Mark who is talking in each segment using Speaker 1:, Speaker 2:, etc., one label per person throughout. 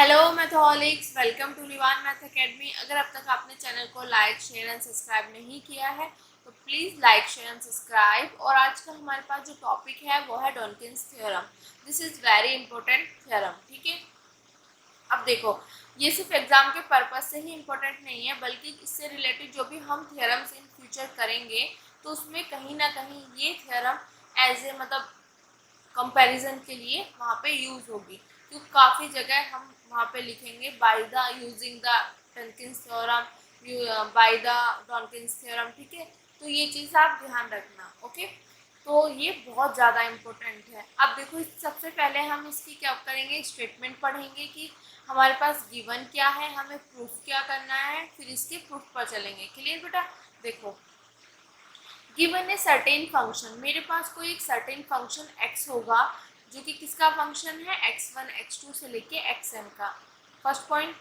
Speaker 1: Hello matholics, welcome to Nivan math academy. अगर अब तक आपने चैनल को लाइक शेयर एंड सब्सक्राइब नहीं किया है तो please like share and subscribe. और आज का हमारे पास जो टॉपिक है वो है Donkin's theorem. This is very important theorem. ठीक है, अब देखो, ये सिर्फ एग्जाम के पर्पज से ही इम्पोर्टेंट नहीं है, बल्कि इससे रिलेटेड जो भी हम थ्योरम्स इन फ्यूचर करेंगे तो उसमें कहीं ना कहीं ये थ्योरम एज ए कंपैरिजन के लिए वहाँ पे यूज़ होगी, क्योंकि काफ़ी जगह हम वहाँ पे लिखेंगे by the using the Donkin's theorem, by the Donkin's theorem. ठीक है, तो ये चीज़ आप ध्यान रखना। ओके, तो ये बहुत ज़्यादा इम्पोर्टेंट है। अब देखो, सबसे पहले हम इसकी क्या करेंगे, स्टेटमेंट पढ़ेंगे कि हमारे पास गिवन क्या है, हमें प्रूफ क्या करना है, फिर इसके प्रूफ पर चलेंगे। क्लियर बेटा? देखो, गिवन ए सर्टेन फंक्शन, मेरे पास कोई एक सर्टेन फंक्शन x होगा जो कि किसका फंक्शन है, x1 x2 से लेके xn का। फर्स्ट पॉइंट,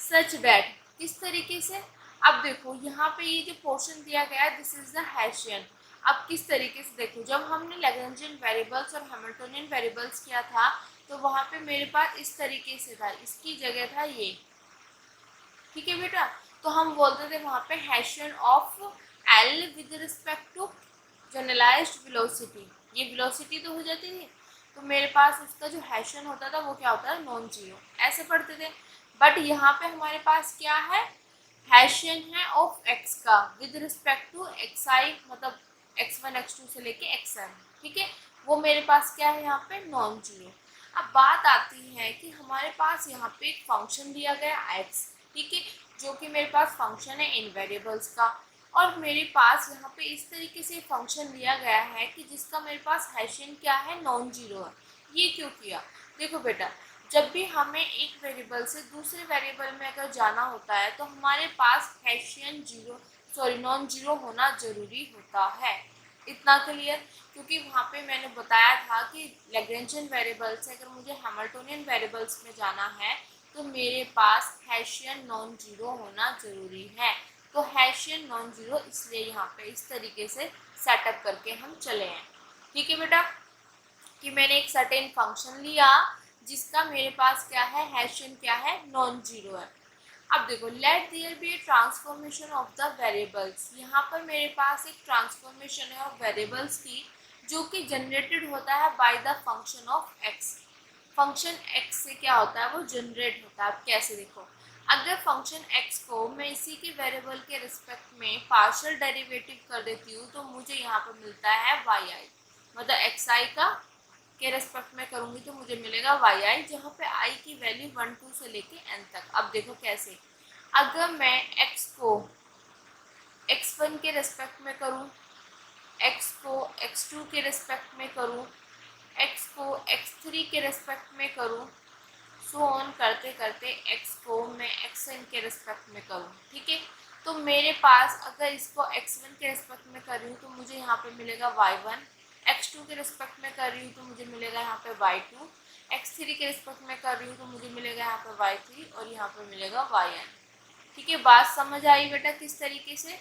Speaker 1: सच दैट, किस तरीके से। अब देखो यहाँ पे ये जो पोर्शन दिया गया है दिस इज द हैशियन। अब किस तरीके से देखो, जब हमने लैग्रेंजियन वेरिएबल्स और हैमिल्टोनियन वेरिएबल्स किया था तो वहाँ पे मेरे पास इस तरीके से था, इसकी जगह था ये। ठीक है बेटा, तो हम बोलते थे वहाँ पे Hessian of L with respect to generalized velocity. ये वेलोसिटी तो हो जाती थी, तो मेरे पास इसका जो हैशियन होता था वो क्या होता है, नॉन जीरो, ऐसे पढ़ते थे। बट यहाँ पे हमारे पास क्या है, हैशियन है ऑफ एक्स का विद रिस्पेक्ट टू एक्स आई, मतलब x1 x2 से लेके xn। ठीक है, वो मेरे पास क्या है यहाँ पे, नॉन जीरो। अब बात आती है कि हमारे पास यहाँ पे एक फंक्शन दिया गया x, ठीक है, जो कि मेरे पास फंक्शन है इन वेरिएबल्स का, और मेरे पास यहाँ पे इस तरीके से फंक्शन दिया गया है कि जिसका मेरे पास हैशियन क्या है, नॉन जीरो है। ये क्यों किया, देखो बेटा, जब भी हमें एक वेरिएबल से दूसरे वेरिएबल में अगर जाना होता है तो हमारे पास हैशियन नॉन जीरो होना जरूरी होता है। इतना क्लियर? क्योंकि वहाँ पे मैंने बताया था कि लैग्रेंजियन वेरिएबल से अगर मुझे हैमिल्टोनियन वेरिएबल्स में जाना है तो मेरे पास हैशियन नॉन जीरो होना जरूरी है। तो हैशियन नॉन जीरो इसलिए यहाँ पे इस तरीके से सेटअप करके हम चले हैं। ठीक है बेटा, कि मैंने एक सर्टेन फंक्शन लिया जिसका मेरे पास क्या है, हैशियन क्या है, नॉन जीरो है। अब देखो, let there be a transformation of the variables, यहाँ पर मेरे पास एक ट्रांसफॉर्मेशन है ऑफ वेरिएबल्स की जो कि जनरेटेड होता है bye the function of x. Function x से क्या होता है, वो जनरेट होता है। अब कैसे, देखो, अगर फंक्शन एक्स को मैं इसी के वेरिएबल के रिस्पेक्ट में पार्शियल डेरिवेटिव कर देती हूँ तो मुझे यहाँ पर मिलता है वाई आई, मतलब एक्स आई का के रेस्पेक्ट में करूँगी तो मुझे मिलेगा वाई आई, जहाँ पे आई की वैल्यू 1 2 से लेके n तक। अब देखो कैसे, अगर मैं x को x1 के रेस्पेक्ट में करूँ, x को x2 के रेस्पेक्ट में करूँ, x को x3 के रेस्पेक्ट में करूँ, सो ऑन करते करते x को मैं xn के रेस्पेक्ट में करूँ। ठीक है, तो मेरे पास अगर इसको x1 के रेस्पेक्ट में कर रही हूँ तो मुझे यहाँ पे मिलेगा y1, x2 के रिस्पेक्ट में कर रही हूँ तो मुझे मिलेगा यहाँ पे y2, x3 के रिस्पेक्ट में कर रही हूँ तो मुझे मिलेगा यहाँ पे y3 और यहाँ पे मिलेगा yn। ठीक है, बात समझ आई बेटा किस तरीके से?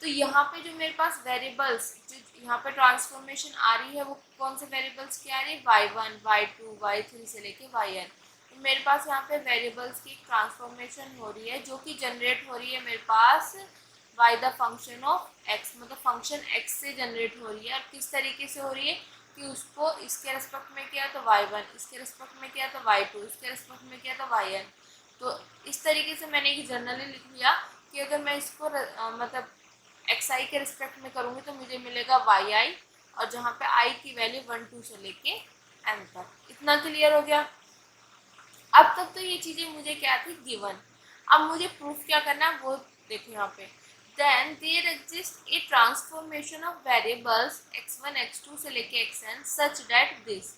Speaker 1: तो यहाँ पे जो मेरे पास वेरिएबल्स, जो यहाँ पे ट्रांसफॉर्मेशन आ रही है वो कौन से वेरिएबल्स की आ रही है, y1 y2 y3 से लेके yn। तो मेरे पास यहाँ पे वेरिएबल्स की ट्रांसफॉर्मेशन हो रही है जो कि जनरेट हो रही है मेरे पास by the function of x, मतलब फंक्शन x से जनरेट हो रही है। और किस तरीके से हो रही है कि उसको इसके रेस्पेक्ट में किया तो y1, इसके रेस्पेक्ट में किया तो y2, इसके रेस्पेक्ट में किया तो yn। तो इस तरीके से मैंने एक जनरली लिख लिया कि अगर मैं इसको मतलब एक्स आई के रिस्पेक्ट में करूँगी तो मुझे मिलेगा वाई आई, और जहाँ पे आई की वैल्यू 1 2 से लेके n तक। इतना क्लियर हो गया? अब तक तो ये चीज़ें मुझे क्या थी, गिवन। अब मुझे प्रूफ क्या करना है वो देखो यहाँ पे, then there exist a transformation of variables x1 x2 से लेके xn सच दैट दिस,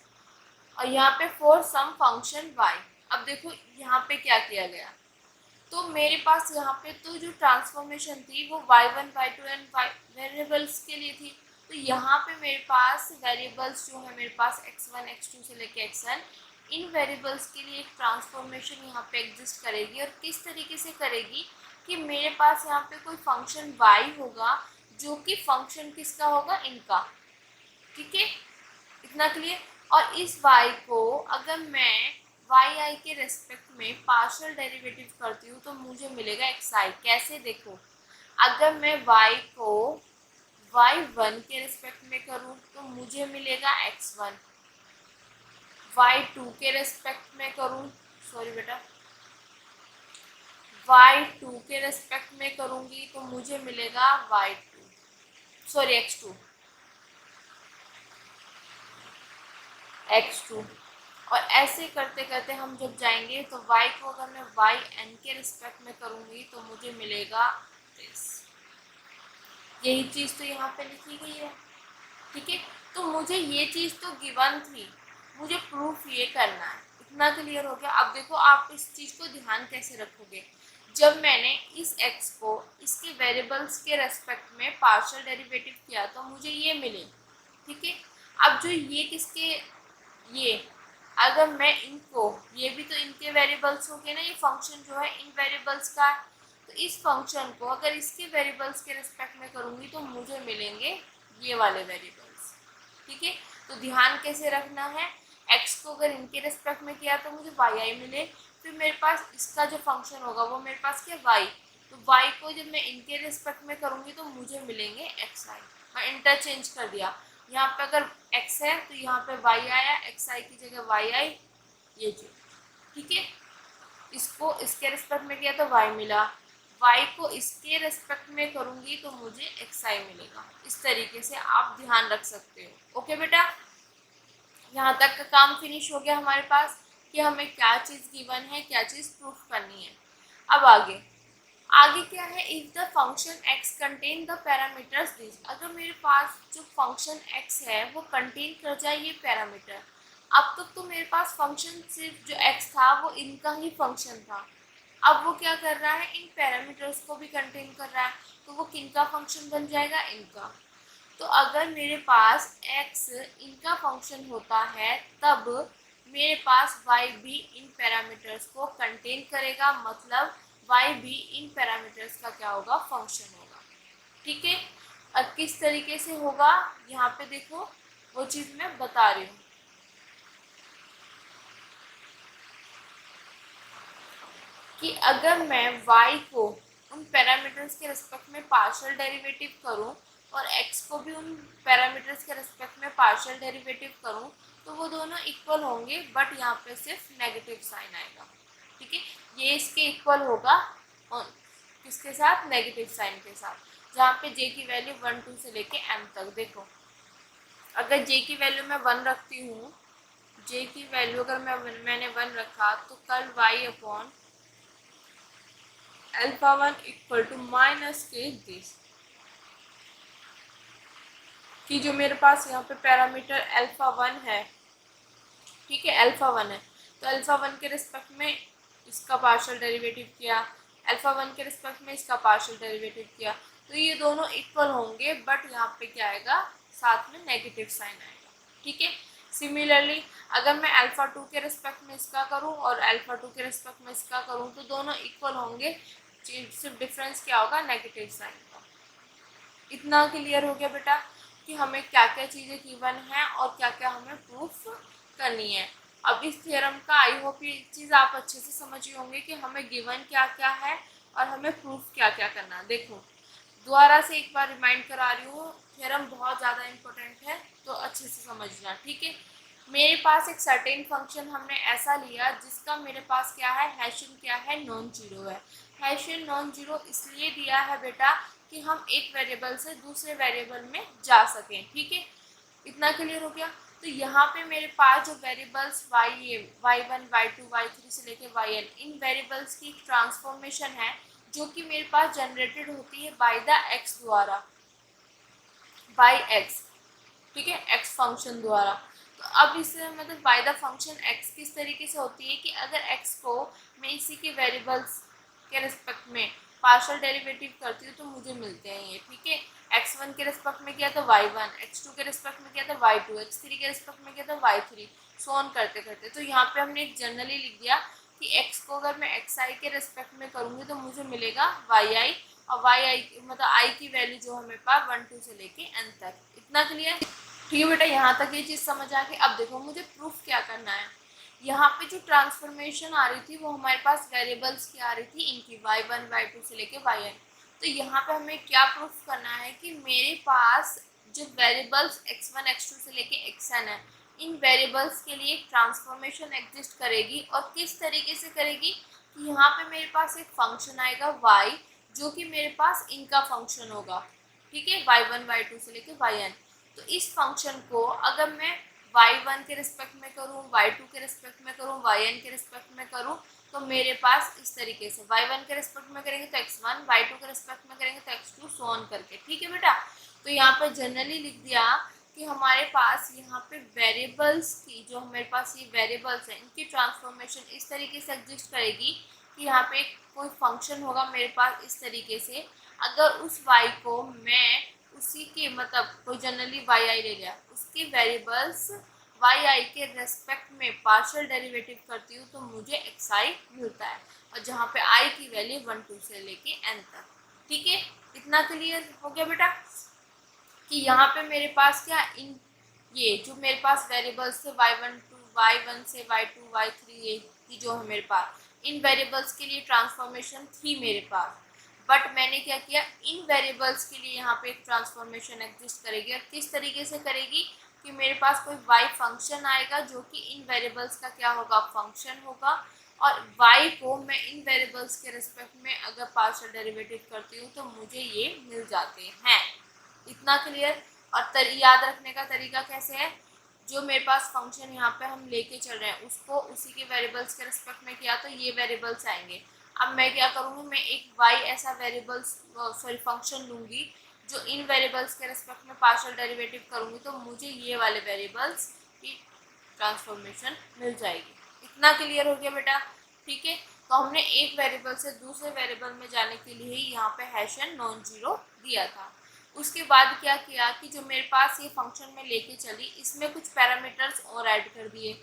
Speaker 1: और यहाँ पे फॉर सम फंक्शन y। अब देखो यहाँ पे क्या किया गया, तो मेरे पास यहाँ पे तो जो ट्रांसफॉर्मेशन थी वो y1 y2 एंड वेरिएबल्स के लिए थी। तो यहाँ पे मेरे पास वेरिएबल्स जो है मेरे पास x1 x2 से लेके xn, इन वेरिएबल्स के लिए एक ट्रांसफॉर्मेशन यहाँ पे एग्जिस्ट करेगी। और किस तरीके से करेगी कि मेरे पास यहाँ पे कोई फंक्शन y होगा जो कि फंक्शन किसका होगा, इनका। ठीक है, इतना क्लियर? और इस y को अगर मैं वाई आई के रेस्पेक्ट में पार्शियल डेरिवेटिव करती हूँ तो मुझे मिलेगा एक्स आई। कैसे, देखो, अगर मैं y को y1 के रिस्पेक्ट में करूँ तो मुझे मिलेगा x1, y2 के रिस्पेक्ट में करूँ, सॉरी बेटा, y2 के रिस्पेक्ट में करूँगी तो मुझे मिलेगा y2, सॉरी x2, x2। और ऐसे करते करते हम जब जाएंगे तो y को अगर मैं yn के रिस्पेक्ट में करूँगी तो मुझे मिलेगा दिस। यही चीज़ तो यहाँ पे लिखी गई है, ठीक है। तो मुझे ये चीज़ तो गिवन थी, मुझे प्रूफ ये करना है। इतना क्लियर हो गया। अब देखो आप इस चीज़ को ध्यान कैसे रखोगे। जब मैंने इस x को इसके वेरिएबल्स के रेस्पेक्ट में पार्शियल डेरिवेटिव किया तो मुझे ये मिले, ठीक है। अब जो ये किसके, ये अगर मैं इनको, ये भी तो इनके वेरिएबल्स हो गए ना, ये फंक्शन जो है इन वेरिएबल्स का, तो इस फंक्शन को अगर इसके वेरिएबल्स के रिस्पेक्ट में करूँगी तो मुझे मिलेंगे ये वाले वेरिएबल्स, ठीक है। तो ध्यान कैसे रखना है, x को अगर इनके रिस्पेक्ट में किया तो मुझे वाई आई मिले, फिर मेरे पास इसका जो फंक्शन होगा वो मेरे पास क्या, y, तो y को जब मैं इनके रिस्पेक्ट में करूँगी तो मुझे मिलेंगे एक्स आई। मैं इंटरचेंज कर दिया, यहाँ पे अगर x है तो यहाँ पे y आया, एक्स आई की जगह y आई, ये जो, ठीक है। इसको इसके रिस्पेक्ट में किया तो y मिला, y को इसके रिस्पेक्ट में करूँगी तो मुझे एक्स आई मिलेगा। इस तरीके से आप ध्यान रख सकते हो। ओके बेटा, यहाँ तक का काम फिनिश हो गया हमारे पास कि हमें क्या चीज़ गिवन है, क्या चीज़ प्रूफ करनी है। अब आगे आगे क्या है, if the function x contain the parameters this. अगर मेरे पास जो फंक्शन x है वो कंटेन कर जाए ये पैरामीटर। अब तक तो मेरे पास फंक्शन सिर्फ जो x था वो इनका ही फंक्शन था, अब वो क्या कर रहा है, इन पैरामीटर्स को भी कंटेन कर रहा है, तो वो किनका फंक्शन बन जाएगा, इनका। तो अगर मेरे पास x इनका फंक्शन होता है तब मेरे पास y भी इन पैरामीटर्स को कंटेन करेगा, मतलब y भी इन पैरामीटर्स का क्या होगा, फंक्शन होगा, ठीक है। अब किस तरीके से होगा यहाँ पे देखो, वो चीज़ मैं बता रही हूँ कि अगर मैं y को उन पैरामीटर्स के रिस्पेक्ट में पार्शियल डेरिवेटिव करूँ और x को भी उन पैरामीटर्स के रिस्पेक्ट में पार्शियल डेरिवेटिव करूँ तो वो दोनों इक्वल होंगे, बट यहाँ पे सिर्फ नेगेटिव साइन आएगा, ठीक है। ये इसके इक्वल होगा और किसके साथ, नेगेटिव साइन के साथ, जहाँ पे j की वैल्यू 1 2 से लेके m तक। देखो अगर j की वैल्यू मैं 1 रखती हूँ, j की वैल्यू अगर मैंने 1 रखा तो कल y upon alpha 1 equal to minus के दिस, कि जो मेरे पास यहाँ पे पैरामीटर अल्फा 1 है, ठीक है, अल्फा 1 है, तो अल्फा 1 के रिस्पेक्ट में इसका पार्शियल डेरिवेटिव किया, अल्फा 1 के रिस्पेक्ट में इसका पार्शियल डेरिवेटिव किया, तो ये दोनों इक्वल होंगे, बट यहाँ पे क्या आएगा, साथ में नेगेटिव साइन आएगा, ठीक है। सिमिलरली अगर मैं अल्फा 2 के रिस्पेक्ट में इसका करूँ और अल्फा 2 के रिस्पेक्ट में इसका करूँ तो दोनों इक्वल होंगे, सिर्फ डिफरेंस क्या होगा, नेगेटिव साइन का। इतना क्लियर हो गया बेटा कि हमें क्या क्या चीज़ें गिवन है और क्या क्या हमें प्रूफ करनी है। अब इस थ्योरम का आई होप ये चीज़ आप अच्छे से समझ गए होंगे कि हमें गिवन क्या क्या है और हमें प्रूफ क्या क्या करना है। देखो दोबारा से एक बार रिमाइंड करा रही हूँ, थ्योरम बहुत ज़्यादा इम्पोर्टेंट है तो अच्छे से समझना, ठीक है। मेरे पास एक सर्टेन फंक्शन हमने ऐसा लिया जिसका मेरे पास क्या है, हैशियन क्या है, नॉन जीरो है। हैशियन नॉन जीरो इसलिए दिया है बेटा कि हम एक वेरिएबल से दूसरे वेरिएबल में जा सकें, ठीक है। इतना क्लियर हो गया। तो यहाँ पे मेरे पास जो वेरिएबल्स y1 y2 y3 से लेके yn, इन वेरिएबल्स की ट्रांसफॉर्मेशन है जो कि मेरे पास जनरेटेड होती है बाय द x द्वारा, बाय x, ठीक है, x फंक्शन द्वारा। तो अब इससे मतलब बाय द फंक्शन x किस तरीके से होती है कि अगर x को मैं इसी के वेरिएबल्स के रिस्पेक्ट में पार्शियल डेरिवेटिव करती हूँ तो मुझे मिलते हैं ये, ठीक है। x1 के रिस्पेक्ट में किया तो y1, x2 के रिस्पेक्ट में किया तो y2, x3 के रिस्पेक्ट में किया तो y3, सो ऑन करते करते। तो यहाँ पे हमने एक जनरली लिख दिया कि x को अगर मैं xi के रिस्पेक्ट में करूँगी तो मुझे मिलेगा yi, और yi मतलब i की वैल्यू जो हमें पास 1 2 से लेके n तक। इतना क्लियर, ठीक है बेटा, यहाँ तक ये चीज़ समझ आ गई। अब देखो मुझे प्रूफ क्या करना है। यहाँ पे जो ट्रांसफॉर्मेशन आ रही थी वो हमारे पास वेरिएबल्स की आ रही थी, इनकी y1 y2 से लेके yn। तो यहाँ पे हमें क्या प्रूफ करना है कि मेरे पास जो वेरिएबल्स x1 x2 से लेके xn है, इन वेरिएबल्स के लिए एक ट्रांसफॉर्मेशन एग्जिस्ट करेगी। और किस तरीके से करेगी कि यहाँ पे मेरे पास एक फंक्शन आएगा y, जो कि मेरे पास इनका फंक्शन होगा, ठीक है, y1 y2 से लेके yn। तो इस फंक्शन को अगर मैं y1 के रिस्पेक्ट में करूँ, y2 के रिस्पेक्ट में करूँ, yn के रिस्पेक्ट में करूँ, तो मेरे पास इस तरीके से y1 के रिस्पेक्ट में करेंगे तो x1, y2 के रिस्पेक्ट में करेंगे तो x2, सो ऑन करके, ठीक है बेटा। तो यहाँ पर जनरली लिख दिया कि हमारे पास यहाँ पे वेरिएबल्स की, जो हमारे पास ये वेरिएबल्स हैं, इनकी ट्रांसफॉर्मेशन इस तरीके से एग्जिस्ट करेगी कि यहाँ पे कोई फंक्शन होगा मेरे पास इस तरीके से। अगर उस y को मैं उसी के मतलब कोई जनरली y i ले लिया, उसके वेरिएबल्स y i के रेस्पेक्ट में पार्शियल डेरिवेटिव करती हूँ तो मुझे x i मिलता है, और जहाँ पे i की वैल्यू 1 2 से लेके n तक, ठीक है। इतना क्लियर हो गया बेटा कि यहाँ पे मेरे पास क्या इन ये जो मेरे पास वेरिएबल्स थे y1 से y2 y3, ये थी जो है मेरे पास, इन वेरिएबल्स के लिए ट्रांसफॉर्मेशन थी मेरे पास। बट मैंने क्या किया, इन वेरिएबल्स के लिए यहाँ पे एक ट्रांसफॉर्मेशन एग्जिस्ट करेगी। और किस तरीके से करेगी कि मेरे पास कोई y फंक्शन आएगा जो कि इन वेरिएबल्स का क्या होगा, फंक्शन होगा, और y को मैं इन वेरिएबल्स के रिस्पेक्ट में अगर पार्शियल डेरिवेटिव करती हूँ तो मुझे ये मिल जाते हैं। इतना क्लियर। और याद रखने का तरीका कैसे है, जो मेरे पास फंक्शन यहाँ पे हम लेके चल रहे हैं उसको उसी के वेरिएबल्स के रिस्पेक्ट में किया तो ये वेरिएबल्स आएंगे। अब मैं क्या करूँगी, मैं एक y ऐसा वेरिएबल्स फंक्शन लूँगी जो इन वेरिएबल्स के रिस्पेक्ट में पार्शियल डेरिवेटिव करूँगी तो मुझे ये वाले वेरिएबल्स की ट्रांसफॉर्मेशन मिल जाएगी। इतना क्लियर हो गया बेटा, ठीक है। तो हमने एक वेरिएबल से दूसरे वेरिएबल में जाने के लिए ही यहाँ पे हैशन नॉन जीरो दिया था। उसके बाद क्या किया कि जो मेरे पास ये फंक्शन में लेके चली, इसमें कुछ पैरामीटर्स और ऐड कर दिए।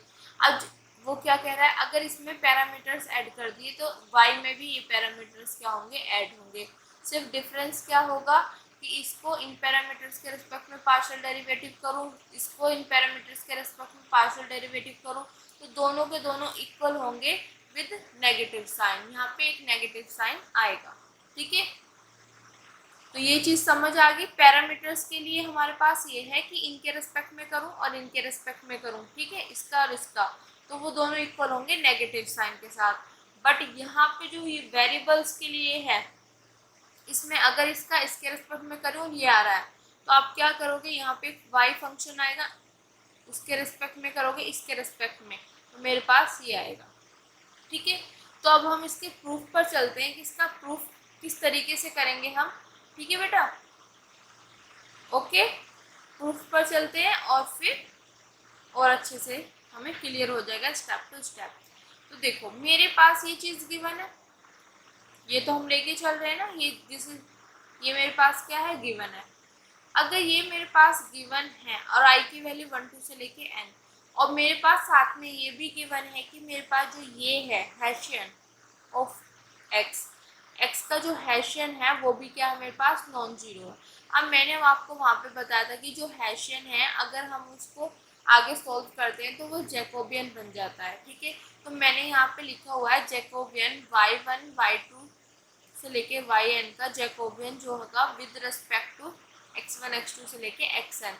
Speaker 1: अब वो क्या कह रहा है, अगर इसमें पैरामीटर्स ऐड कर दिए तो y में भी ये पैरामीटर्स क्या होंगे, ऐड होंगे। सिर्फ डिफरेंस क्या होगा कि इसको इन पैरामीटर्स के रिस्पेक्ट में पार्शियल डेरिवेटिव करूँ, इसको इन पैरामीटर्स के रिस्पेक्ट में पार्शियल डेरिवेटिव करूँ, तो दोनों के दोनों इक्वल होंगे विद नेगेटिव साइन। यहाँ पे एक नेगेटिव साइन आएगा, ठीक है। तो ये चीज़ समझ आ गई। पैरामीटर्स के लिए हमारे पास ये है कि इनके रिस्पेक्ट में करूं और इनके रिस्पेक्ट में करूं, ठीक है, इसका और इसका, तो वो दोनों इक्वल होंगे नेगेटिव साइन के साथ। बट यहाँ पे जो ये वेरिएबल्स के लिए है, इसमें अगर इसका इसके रिस्पेक्ट में करूँ, ये आ रहा है, तो आप क्या करोगे, यहाँ पे y फंक्शन आएगा, उसके रिस्पेक्ट में करोगे इसके रिस्पेक्ट में, तो मेरे पास ये आएगा, ठीक है। तो अब हम इसके प्रूफ पर चलते हैं कि इसका प्रूफ किस तरीके से करेंगे हम, ठीक है बेटा, ओके। प्रूफ पर चलते हैं और फिर और अच्छे से हमें क्लियर हो जाएगा स्टेप टू स्टेप। तो देखो मेरे पास ये चीज़ गिवन है, ये तो हम लेके चल रहे हैं ना, ये मेरे पास क्या है, गिवन है। अगर ये मेरे पास गिवन है और i की वैल्यू 1 2 से लेके n, और मेरे पास साथ में ये भी गिवन है कि मेरे पास जो ये है हैशियन ऑफ x का जो हैशियन है वो भी क्या है, मेरे पास नॉन जीरो है। अब मैंने आपको वहाँ पे बताया था कि जो हैशियन है अगर हम उसको आगे सॉल्व करते हैं तो वो जैकोबियन बन जाता है, ठीक है। तो मैंने यहाँ पे लिखा हुआ है जैकोबियन y1 y2 से लेके yn का जैकोबियन जो होगा with respect to x1 x2 से लेके xn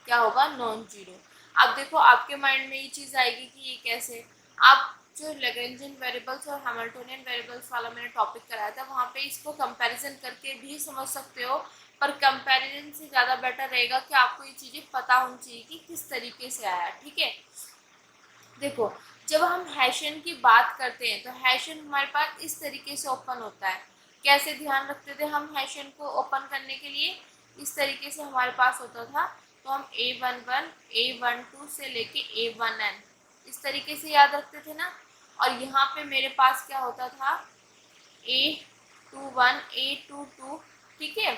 Speaker 1: क्या होगा, नॉन जीरो। अब देखो आपके माइंड में ये चीज़ आएगी कि ये कैसे, आप जो लैग्रेंजियन वेरिएबल्स और हैमिल्टोनियन वेरिएबल्स वाला मैंने टॉपिक कराया था वहाँ पे इसको कंपैरिजन करके भी समझ सकते हो, पर कंपैरिजन से ज़्यादा बेटर रहेगा कि आपको ये चीज़ें पता होनी चाहिए कि किस तरीके से आया, ठीक है। देखो जब हम हैशियन की बात करते हैं तो हैशियन हमारे पास इस तरीके से ओपन होता है। कैसे ध्यान रखते थे हम हैशियन को ओपन करने के लिए, इस तरीके से हमारे पास होता था। तो हम a11 a12 से लेके a1n इस तरीके से याद रखते थे ना। और यहाँ पे मेरे पास क्या होता था, a21 a22, ठीक है,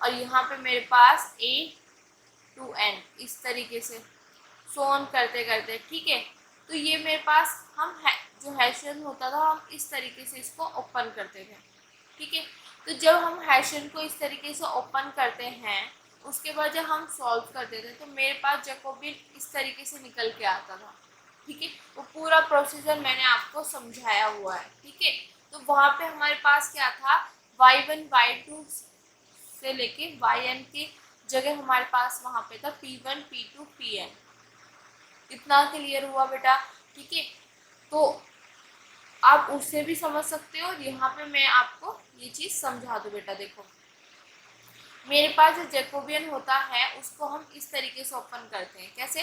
Speaker 1: और यहाँ पे मेरे पास a2n इस तरीके से सोन करते करते, ठीक है। तो ये मेरे पास जो हैशियन होता था हम इस तरीके से इसको ओपन करते थे, ठीक है। तो जब हम हैशियन को इस तरीके से ओपन करते हैं उसके बाद जब हम सॉल्व करते थे तो मेरे पास जैकोबियन इस तरीके से निकल के आता था, ठीक है, वो पूरा प्रोसीजर मैंने आपको समझाया हुआ है। ठीक है, तो वहाँ पे हमारे पास क्या था, y1 y2 से लेके yn की जगह हमारे पास वहाँ पे था p1 p2 pn। इतना क्लियर हुआ बेटा? ठीक है, तो आप उससे भी समझ सकते हो और यहाँ पे मैं आपको ये चीज़ समझा दूँ बेटा। देखो, मेरे पास जो जैकोबियन होता है उसको हम इस तरीके से ओपन करते हैं। कैसे?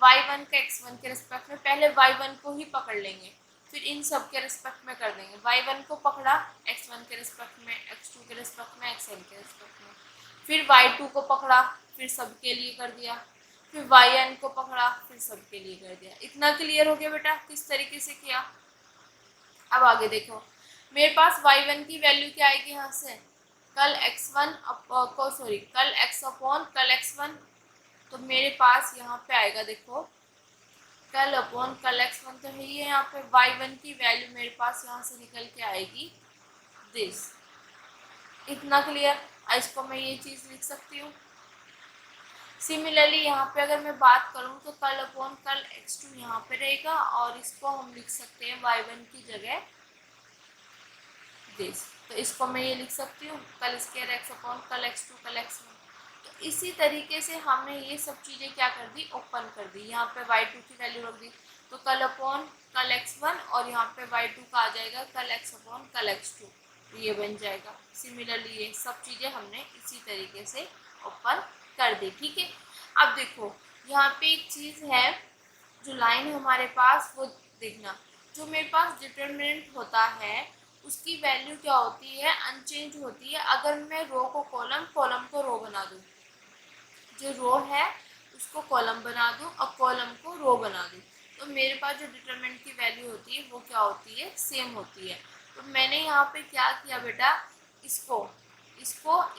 Speaker 1: y1 का x1 के रिस्पेक्ट में पहले y1 को ही पकड़ लेंगे, फिर इन सब के रिस्पेक्ट में कर देंगे। y1 को पकड़ा x1 के रिस्पेक्ट में, x2 के रिस्पेक्ट में, xn के रिस्पेक्ट में, फिर y2 को पकड़ा, फिर सब के लिए कर दिया, फिर yn को पकड़ा, फिर सब के लिए कर दिया। इतना क्लियर हो गया बेटा किस तरीके से किया? अब आगे देखो, मेरे पास y1 की वैल्यू क्या आएगी यहाँ से, कल x1 को सॉरी कल x अपॉन कल x1, तो मेरे पास यहाँ पे आएगा, देखो कल अपॉन कल x1 तो है ही है, यहाँ पे y1 की वैल्यू मेरे पास यहाँ से निकल के आएगी दिस। इतना क्लियर? इसको मैं ये चीज़ लिख सकती हूँ। सिमिलरली यहाँ पे अगर मैं बात करूँ तो कल अपॉन कल x2 यहाँ पे रहेगा और इसको हम लिख सकते हैं y1 की जगह दिस। तो इसको मैं ये लिख सकती हूँ कल स्क्वायर x अपॉन कल x2 कल x1। तो इसी तरीके से हमने ये सब चीज़ें क्या कर दी, ओपन कर दी। यहाँ पे y2 की वैल्यू रख दी, तो कल अपॉन कल x1 और यहाँ पे y2 का आ जाएगा कल x अपॉन कल x2, तो ये बन जाएगा। सिमिलरली ये सब चीज़ें हमने इसी तरीके से ओपन कर दी। ठीक है, अब देखो यहाँ पे एक चीज़ है, जो लाइन हमारे पास वो देखना, जो मेरे पास डिटरमिनेंट होता है उसकी वैल्यू क्या होती है, अनचेंज होती है। अगर मैं रो को कॉलम, कॉलम को रो बना दूँ, जो रो है उसको कॉलम बना दूँ और कॉलम को रो बना दूँ, तो मेरे पास जो डिटरमिनेंट की वैल्यू होती है वो क्या होती है, सेम होती है। तो मैंने यहाँ पे क्या किया बेटा, इसको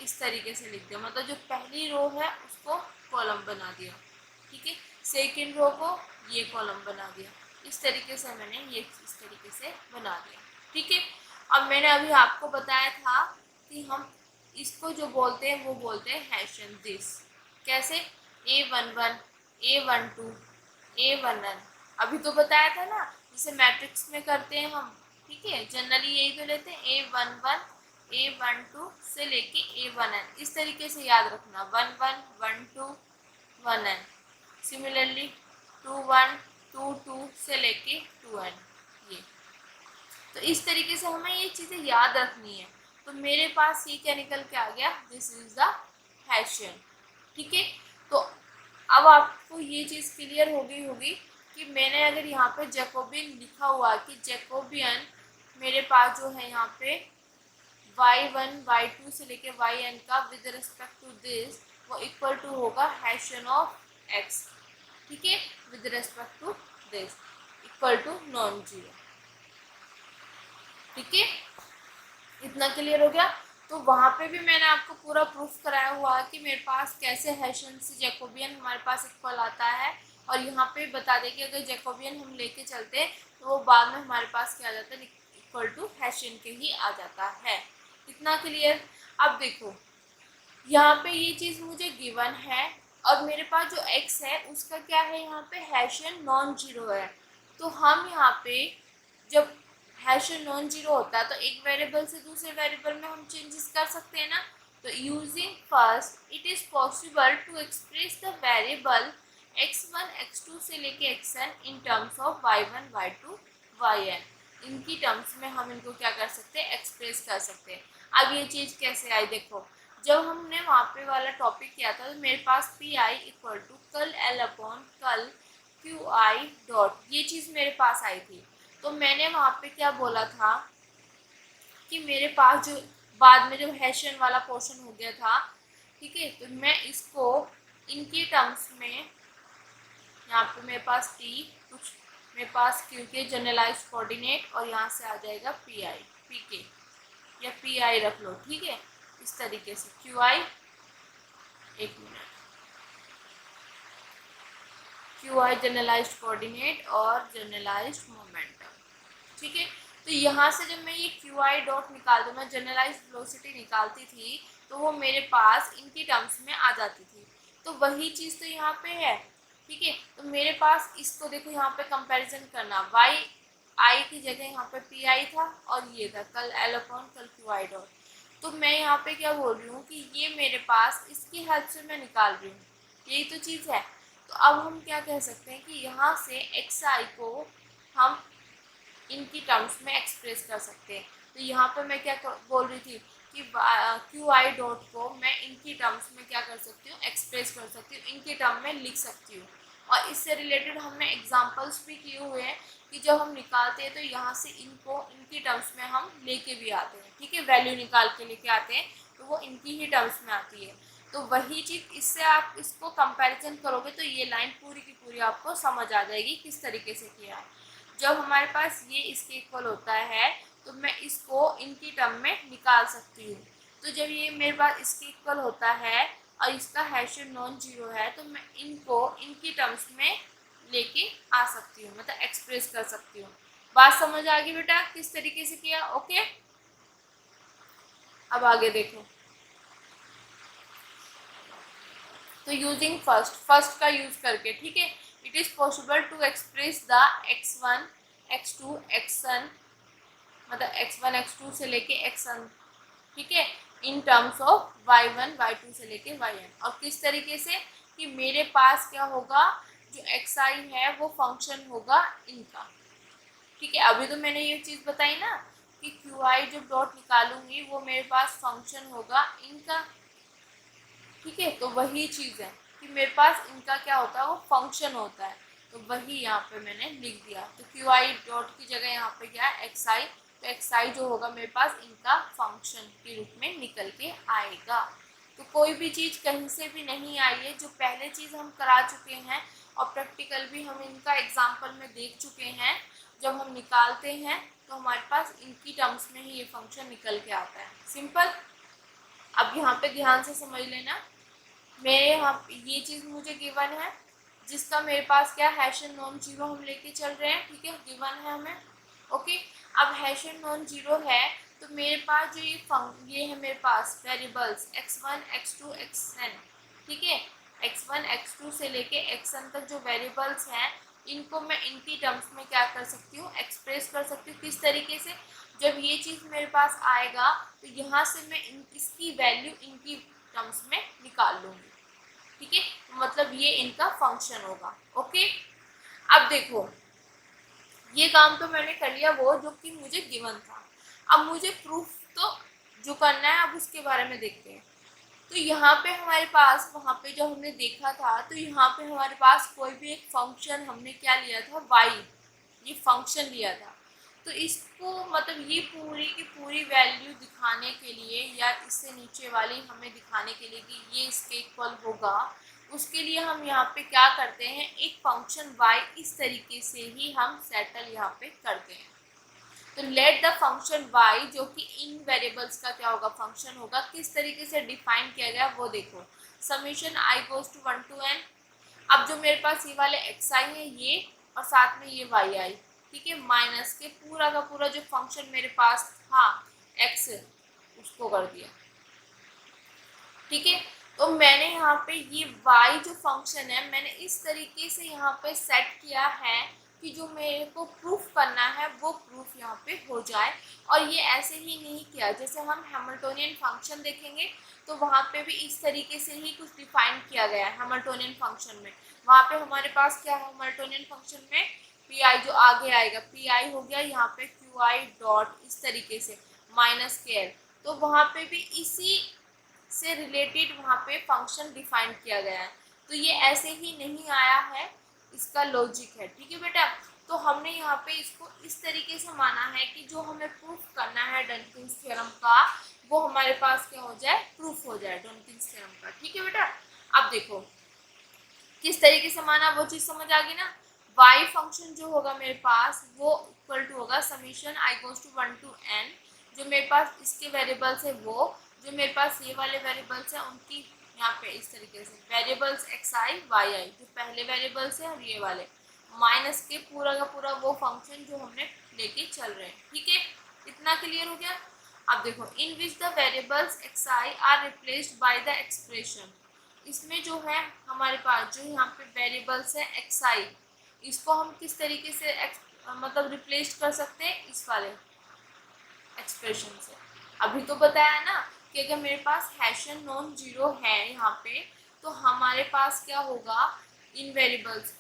Speaker 1: इस तरीके से लिख दिया, मतलब जो पहली रो है उसको कॉलम बना दिया। ठीक है, सेकेंड रो को ये कॉलम बना दिया। इस तरीके से मैंने ये इस तरीके से बना दिया। ठीक है, अब मैंने अभी आपको बताया था कि हम इसको जो बोलते हैं वो बोलते हैं हैशन दिस। कैसे? A11 A12 A1n, अभी तो बताया था ना, जिसे मैट्रिक्स में करते हैं हम। ठीक है, जनरली यही तो लेते हैं, A11 A12 से लेके A1n, इस तरीके से याद रखना, 11 12 1n। सिमिलरली 21 22 से लेके 2n, ये तो इस तरीके से हमें ये चीज़ें याद रखनी है। तो मेरे पास ये क्या निकल के आ गया, दिस इज द हैशियन। ठीक है, तो अब आपको ये चीज़ क्लियर हो गई होगी कि मैंने अगर यहाँ पे जैकोबियन लिखा हुआ कि जैकोबियन मेरे पास जो है यहाँ पे y1 y2 से लेके yn का विद रिस्पेक्ट टू दिस वो इक्वल टू होगा हैशियन ऑफ x। ठीक है, with respect to this equal to non zero. ठीक है, इतना क्लियर हो गया? तो वहाँ पे भी मैंने आपको पूरा प्रूफ कराया हुआ है कि मेरे पास कैसे हैशियन से जैकोबियन हमारे पास इक्वल आता है, और यहाँ पे बता दें कि अगर जैकोबियन हम लेके चलते हैं तो वो बाद में हमारे पास क्या आ जाता है, इक्वल टू हैशियन के ही आ जाता है। इतना क्लियर? अब देखो यहाँ पे ये चीज़ मुझे गिवन है और मेरे पास जो x है उसका क्या है, यहाँ पे हैशियन नॉन जीरो है। तो हम यहाँ पे जब हैशियन नॉन जीरो होता है तो एक वेरिएबल से दूसरे वेरिएबल में हम चेंजेस कर सकते हैं ना। तो using first it is possible to express the variable x1 x2 से लेके xn in terms of y1 y2 yn। इनकी टर्म्स में हम इनको क्या कर सकते हैं, एक्सप्रेस कर सकते हैं। अब ये चीज़ कैसे आई, देखो जब हमने वहाँ पे वाला टॉपिक किया था तो मेरे पास पी आई इक्वल टू कल एल अपॉन कल क्यू आई डॉट, ये चीज़ मेरे पास आई थी। तो मैंने वहाँ पे क्या बोला था कि मेरे पास जो बाद में जो हैशियन वाला पोर्शन हो गया था, ठीक है, तो मैं इसको इनके टर्म्स में यहाँ पे मेरे पास टी कुछ मेरे पास क्यू के जनरलाइज कोऑर्डिनेट और यहाँ से आ जाएगा पी आई पी के या पी आई रख लो। ठीक है, इस तरीके से क्यू आई, एक minute, q i generalised coordinate और जनरलाइज्ड मोमेंटम। ठीक है, तो यहाँ से जब मैं ये क्यू आई डॉट निकाल दूँ, मैं जनरलाइज्ड वेलोसिटी निकालती थी तो वो मेरे पास इनकी टर्म्स में आ जाती थी। तो वही चीज़ तो यहाँ पे है, ठीक है। तो मेरे पास इसको देखो यहाँ पे कंपैरिजन करना, वाई आई की जगह यहाँ पे पी आई था और ये था कल एल अपॉन कल क्यू आई डॉट। तो मैं यहाँ पे क्या बोल रही हूँ कि ये मेरे पास इसकी हेल्प से मैं निकाल रही हूँ, यही तो चीज़ है। तो अब हम क्या कह सकते हैं कि यहाँ से एक्स आई को हम इनकी टर्म्स में एक्सप्रेस कर सकते हैं। तो यहाँ पे मैं क्या बोल रही थी कि क्यू आई डॉट को मैं इनकी टर्म्स में क्या कर सकती हूँ, एक्सप्रेस कर सकती हूँ, इनके टर्म में लिख सकती हूँ। और इससे रिलेटेड हमने एग्जांपल्स भी किए हुए हैं कि जब हम निकालते हैं तो यहाँ से इनको इनकी टर्म्स में हम लेके भी आते हैं, ठीक है, वैल्यू निकाल के लेके आते हैं तो वो इनकी ही टर्म्स में आती है। तो वही चीज़ इससे आप इसको कंपैरिजन करोगे तो ये लाइन पूरी की पूरी आपको समझ आ जाएगी किस तरीके से किया है। जब हमारे पास ये इसके इक्वल होता है तो मैं इसको इनकी टर्म में निकाल सकती हूँ। तो जब ये मेरे पास इसके इक्वल होता है और इसका हैशेड नॉन जीरो है तो मैं इनको इनकी टर्म्स में लेके आ सकती हूँ, मतलब एक्सप्रेस कर सकती हूँ। बात समझ आ गई बेटा किस तरीके से किया? ओके, अब आगे देखो। तो यूजिंग फर्स्ट का यूज करके, ठीक है, it is possible to express the x1 x2 xn, मतलब x1 x2 से लेके xn, ठीक है, इन टर्म्स ऑफ y1 y2 से लेके yn। और किस तरीके से कि मेरे पास क्या होगा, जो xi है वो फंक्शन होगा इनका, ठीक है। अभी तो मैंने ये चीज़ बताई ना कि qi जब डॉट निकालूंगी वो मेरे पास फंक्शन होगा इनका, ठीक है। तो वही चीज़ है कि मेरे पास इनका क्या होता है, वो फंक्शन होता है। तो वही यहाँ पे मैंने लिख दिया। तो क्यू आई डॉट की जगह यहाँ पे क्या है, एक्स आई। तो एक्स आई जो होगा मेरे पास इनका फंक्शन के रूप में निकल के आएगा। तो कोई भी चीज़ कहीं से भी नहीं आई है, जो पहले चीज़ हम करा चुके हैं और प्रैक्टिकल भी हम इनका एग्जाम्पल में देख चुके हैं। जब हम निकालते हैं तो हमारे पास इनकी टर्म्स में ही ये फंक्शन निकल के आता है, सिंपल। अब यहाँ पे ध्यान से समझ लेना, मेरे यहाँ ये चीज़ मुझे गिवन है जिसका मेरे पास क्या हैशन नॉन जीरो हम लेके चल रहे हैं, ठीक है, गिवन है हमें। ओके, अब हैशन नॉन जीरो है तो मेरे पास जो ये है मेरे पास वेरिएबल्स x1 x2 xn, ठीक है, x1 x2 से लेके xn तक जो वेरिएबल्स हैं इनको मैं इनकी टर्म्स में क्या कर सकती हूँ, एक्सप्रेस कर सकती हूँ। किस तरीके से, जब ये चीज़ मेरे पास आएगा तो यहाँ से मैं इसकी वैल्यू इनकी टर्म्स में निकाल लूँगी, ठीक है, मतलब ये इनका फंक्शन होगा। ओके, अब देखो ये काम तो मैंने कर लिया वो जो कि मुझे गिवन था। अब मुझे प्रूफ तो जो करना है अब उसके बारे में देखते हैं। तो यहाँ पे हमारे पास वहाँ पे जो हमने देखा था तो यहाँ पे हमारे पास कोई भी एक फंक्शन हमने क्या लिया था, y, ये फंक्शन लिया था। तो इसको मतलब ये पूरी की पूरी वैल्यू दिखाने के लिए या इससे नीचे वाली हमें दिखाने के लिए कि ये इसके इक्वल होगा, उसके लिए हम यहाँ पे क्या करते हैं, एक फंक्शन y इस तरीके से ही हम सेटल यहाँ पे करते हैं। तो लेट द फंक्शन y जो कि इन वेरिएबल्स का क्या होगा, फंक्शन होगा, किस तरीके से डिफाइन किया गया वो देखो, summation i goes to 1 to n। अब जो मेरे पास ये वाले xi है ये और साथ में ये yi, ठीक है, माइनस के पूरा का पूरा जो फंक्शन मेरे पास था x उसको कर दिया, ठीक है। तो मैंने यहाँ पे ये y जो फंक्शन है मैंने इस तरीके से यहाँ पे सेट किया है कि जो मेरे को प्रूफ करना है वो प्रूफ यहाँ पे हो जाए। और ये ऐसे ही नहीं किया, जैसे हम हैमिल्टोनियन फंक्शन देखेंगे तो वहाँ पे भी इस तरीके से ही कुछ डिफाइन किया गया है हैमिल्टोनियन फंक्शन में। वहाँ पे हमारे पास क्या है, हैमिल्टोनियन फंक्शन में पी आई जो आगे आएगा पी आई हो गया, यहाँ पे क्यू आई डॉट इस तरीके से माइनस के एल। तो वहाँ पे भी इसी से रिलेटेड वहाँ पे फंक्शन डिफाइन किया गया है। तो ये ऐसे ही नहीं आया है, इसका लॉजिक है, ठीक है बेटा। तो हमने यहाँ पे इसको इस तरीके से माना है कि जो हमें प्रूफ करना है डनकिन्स थ्योरम का वो हमारे पास क्या हो जाए, प्रूफ हो जाए डनकिन्स थ्योरम का, ठीक है बेटा। अब देखो किस तरीके से माना वो चीज़ समझ आ गई ना। y फंक्शन जो होगा मेरे पास वो इक्वल टू होगा summation i goes to 1 to n, जो मेरे पास इसके वेरिएबल्स है वो, जो मेरे पास ये वाले वेरिएबल्स हैं उनकी यहाँ पे इस तरीके से वेरिएबल्स xi yi जो पहले वेरिएबल्स हैं और ये वाले माइनस के पूरा का पूरा वो फंक्शन जो हमने लेके चल रहे हैं, ठीक है, इतना क्लियर हो गया। अब देखो in which the variables xi are replaced by the expression, इसमें जो है हमारे पास जो यहाँ पे वेरिएबल्स है xi, इसको हम किस तरीके से मतलब रिप्लेस कर सकते हैं इस वाले एक्सप्रेशन से। अभी तो बताया ना कि अगर मेरे पास हैशन नॉन जीरो है यहाँ पे, तो हमारे पास क्या होगा, इन वेरिएबल्स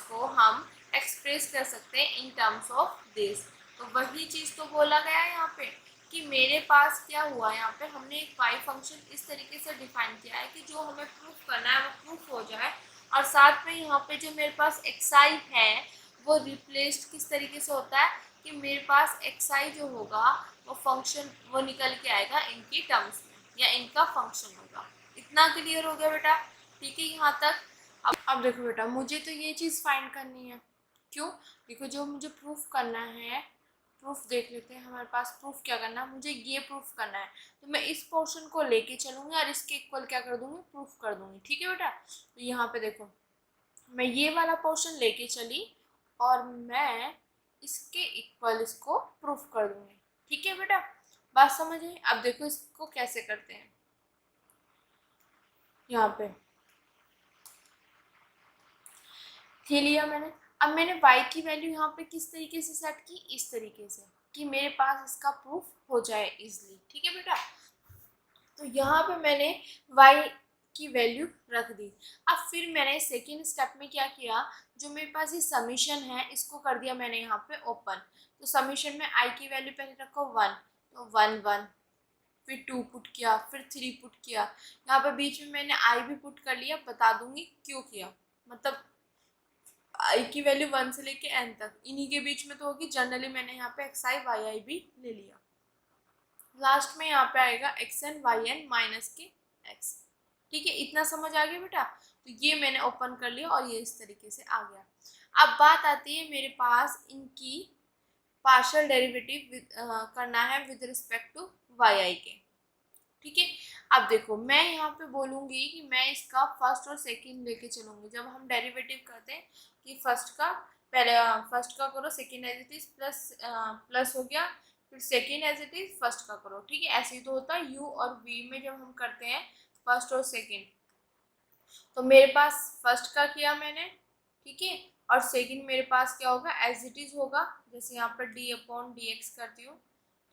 Speaker 1: को हम एक्सप्रेस कर सकते हैं इन टर्म्स ऑफ दिस। तो वही चीज़ तो बोला गया है यहाँ पे कि मेरे पास क्या हुआ, यहाँ पे हमने एक y फंक्शन इस तरीके से डिफाइन किया है कि जो हमें प्रूफ करना है वो प्रूफ हो जाए, और साथ में यहाँ पे जो मेरे पास xi है वो रिप्लेस्ड किस तरीके से होता है कि मेरे पास xi जो होगा वो फंक्शन वो निकल के आएगा इनकी टर्म्स में, या इनका फंक्शन होगा। इतना क्लियर हो गया बेटा? ठीक है यहाँ तक। अब देखो बेटा, मुझे तो ये चीज़ फाइंड करनी है। क्यों? देखो, जो मुझे प्रूफ करना है, प्रूफ देख लेते हैं हमारे पास प्रूफ क्या करना है। मुझे ये प्रूफ करना है, तो मैं इस पोर्शन को लेके चलूंगी और इसके इक्वल क्या कर दूंगी, प्रूफ कर दूंगी। ठीक है बेटा? तो यहाँ पे देखो, मैं ये वाला पोर्शन लेके चली और मैं इसके इक्वल इसको प्रूफ कर दूंगी। ठीक है बेटा? बात समझ आई? अब देखो इसको कैसे करते हैं। यहाँ पे ये लिया मैंने। अब मैंने y की वैल्यू यहाँ पे किस तरीके से सेट की, इस तरीके से कि मेरे पास इसका प्रूफ हो जाए इजली। ठीक है बेटा? तो यहाँ पे मैंने y की वैल्यू रख दी। अब फिर मैंने सेकेंड स्टेप में क्या किया, जो मेरे पास ये समीशन है इसको कर दिया मैंने यहाँ पे ओपन। तो समीशन में i की वैल्यू पहले रखो 1, तो 1 1, फिर 2 पुट किया, फिर 3 पुट किया। यहाँ पे बीच में मैंने i भी पुट कर लिया, बता दूंगी क्यों किया। मतलब आई की वैल्यू 1 से लेके n तक, इन्हीं के बीच में तो होगी। जनरली मैंने यहाँ पे xi yi भी ले लिया। लास्ट में यहाँ पे आएगा xn yn माइनस के x। ठीक है? इतना समझ आ गया बेटा? तो ये मैंने ओपन कर लिया और ये इस तरीके से आ गया। अब बात आती है मेरे पास इनकी पार्शियल डेरिवेटिव करना है विद रिस्पेक्ट टू yi के। ठीक है? अब देखो, मैं यहाँ पे बोलूँगी कि मैं इसका फर्स्ट और सेकंड लेके चलूँगी। जब हम डेरिवेटिव करते हैं कि फर्स्ट का करो, second as it is, plus हो गया, फिर second as it is, first का करो। ठीक है? ऐसे ही तो होता है u और v में जब हम करते हैं फर्स्ट और सेकंड। तो मेरे पास फर्स्ट का किया मैंने, ठीक है, और सेकंड मेरे पास क्या होगा, एज इट इज होगा। जैसे यहाँ पर d अपॉन डी एक्स करती हूँ,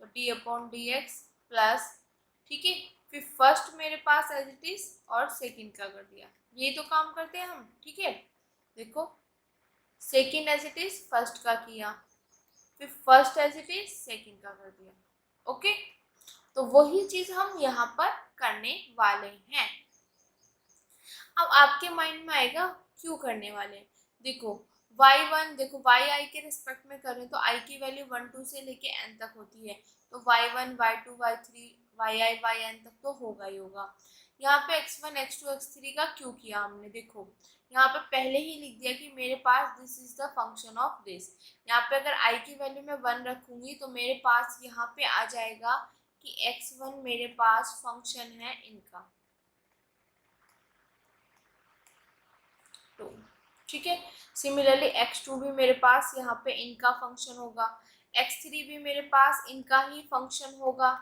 Speaker 1: तो d upon D x plus, ठीक है, फिर फर्स्ट मेरे पास एज इट इज और सेकंड का कर दिया। यही तो काम करते हैं हम। ठीक है? देखो, second as it is first का किया, फिर first as it is second का कर दिया। ओके? तो वही चीज हम यहाँ पर करने वाले हैं। अब आपके माइंड में आएगा क्यों करने वाले। देखो, y1, देखो yi के रिस्पेक्ट में करें तो i की वैल्यू 1 2 से लेके n तक होती है। तो y1 y2 y3 yi yn तक तो होगा ही होगा। यहाँ पे x1 x2 x3 का क्यों किया हमने, देखो यहाँ पे पहले ही लिख दिया कि मेरे पास this is the function of this. यहाँ पे अगर i की वैल्यू मैं 1 रखूंगी तो मेरे पास यहाँ पे आ जाएगा कि x1 मेरे पास फंक्शन है इनका। ठीक है? सिमिलरली x2 भी मेरे पास यहाँ पे इनका फंक्शन होगा, x3 भी मेरे पास इनका ही फंक्शन होगा।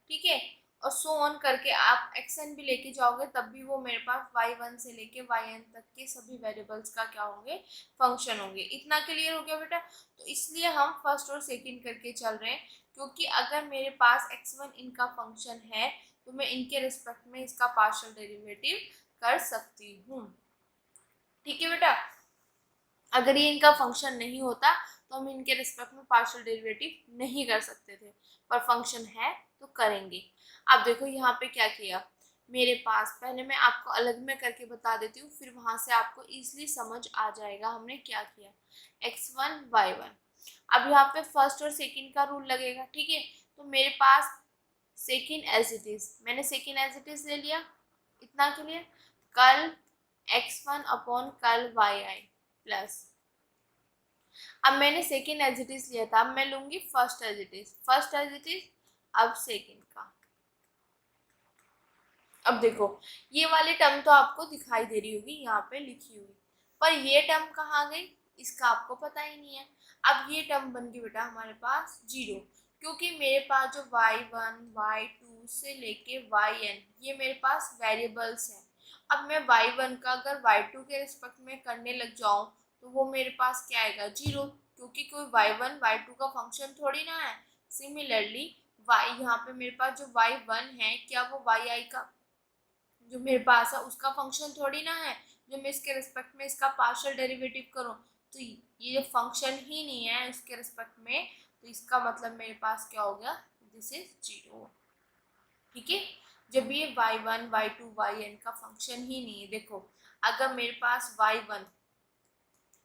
Speaker 1: ठीक है? और सो ऑन करके आप xn भी लेके जाओगे तब भी वो मेरे पास y1 से लेके yn तक के सभी वेरिएबल्स का क्या होंगे, फंक्शन होंगे। इतना क्लियर हो गया बेटा? तो इसलिए हम फर्स्ट और सेकंड करके चल रहे हैं, क्योंकि अगर मेरे पास x1 इनका फंक्शन है तो मैं इनके रिस्पेक्ट में इसका पार्शियल डेरिवेटिव कर सकती हूँ। ठीक है बेटा? अगर ये इनका फंक्शन नहीं होता तो हम इनके रिस्पेक्ट में पार्शियल डेरिवेटिव नहीं कर सकते थे, पर फंक्शन है तो करेंगे। अब देखो यहाँ पे क्या किया मेरे पास, पहले मैं आपको अलग में करके बता देती हूँ, फिर वहां से आपको इजीली समझ आ जाएगा हमने क्या किया। x1 y1, अब यहाँ पे फर्स्ट और सेकंड का रूल लगेगा। ठीक है? तो मेरे पास सेकंड एज इट इज, मैंने सेकंड एज इट इज ले लिया। इतना क्लियर? कल x1 अपॉन कल yi प्लस, अब मैंने सेकेंड एज इट इज लिया था, अब मैं लूंगी first as it is, first as it is, अब सेकेंड का। अब देखो ये वाली टर्म तो आपको दिखाई दे रही होगी यहाँ पे लिखी हुई, पर ये टर्म कहाँ गई इसका आपको पता ही नहीं है। अब ये टर्म बन गई बेटा हमारे पास 0, क्योंकि मेरे पास जो y1 y2 से लेके yn ये मेरे पास वेरिएबल्स हैं। अब मैं y1 का अगर y2 के रिस्पेक्ट में करने लग जाऊं तो वो मेरे पास क्या आएगा, जीरो, क्योंकि कोई y1 y2 का फंक्शन थोड़ी ना है। सिमिलरली y यहाँ पे मेरे पास जो y1 है, क्या वो yi का जो मेरे पास है उसका फंक्शन थोड़ी ना है, जो मैं इसके रिस्पेक्ट में इसका पार्शियल डेरिवेटिव करूं। तो ये फंक्शन ही नहीं है इसके रिस्पेक्ट में, तो इसका मतलब मेरे पास क्या हो गया, दिस इज जीरो। ठीक है, जब ये y1 y2 yn का फंक्शन ही नहीं है। देखो अगर मेरे पास y1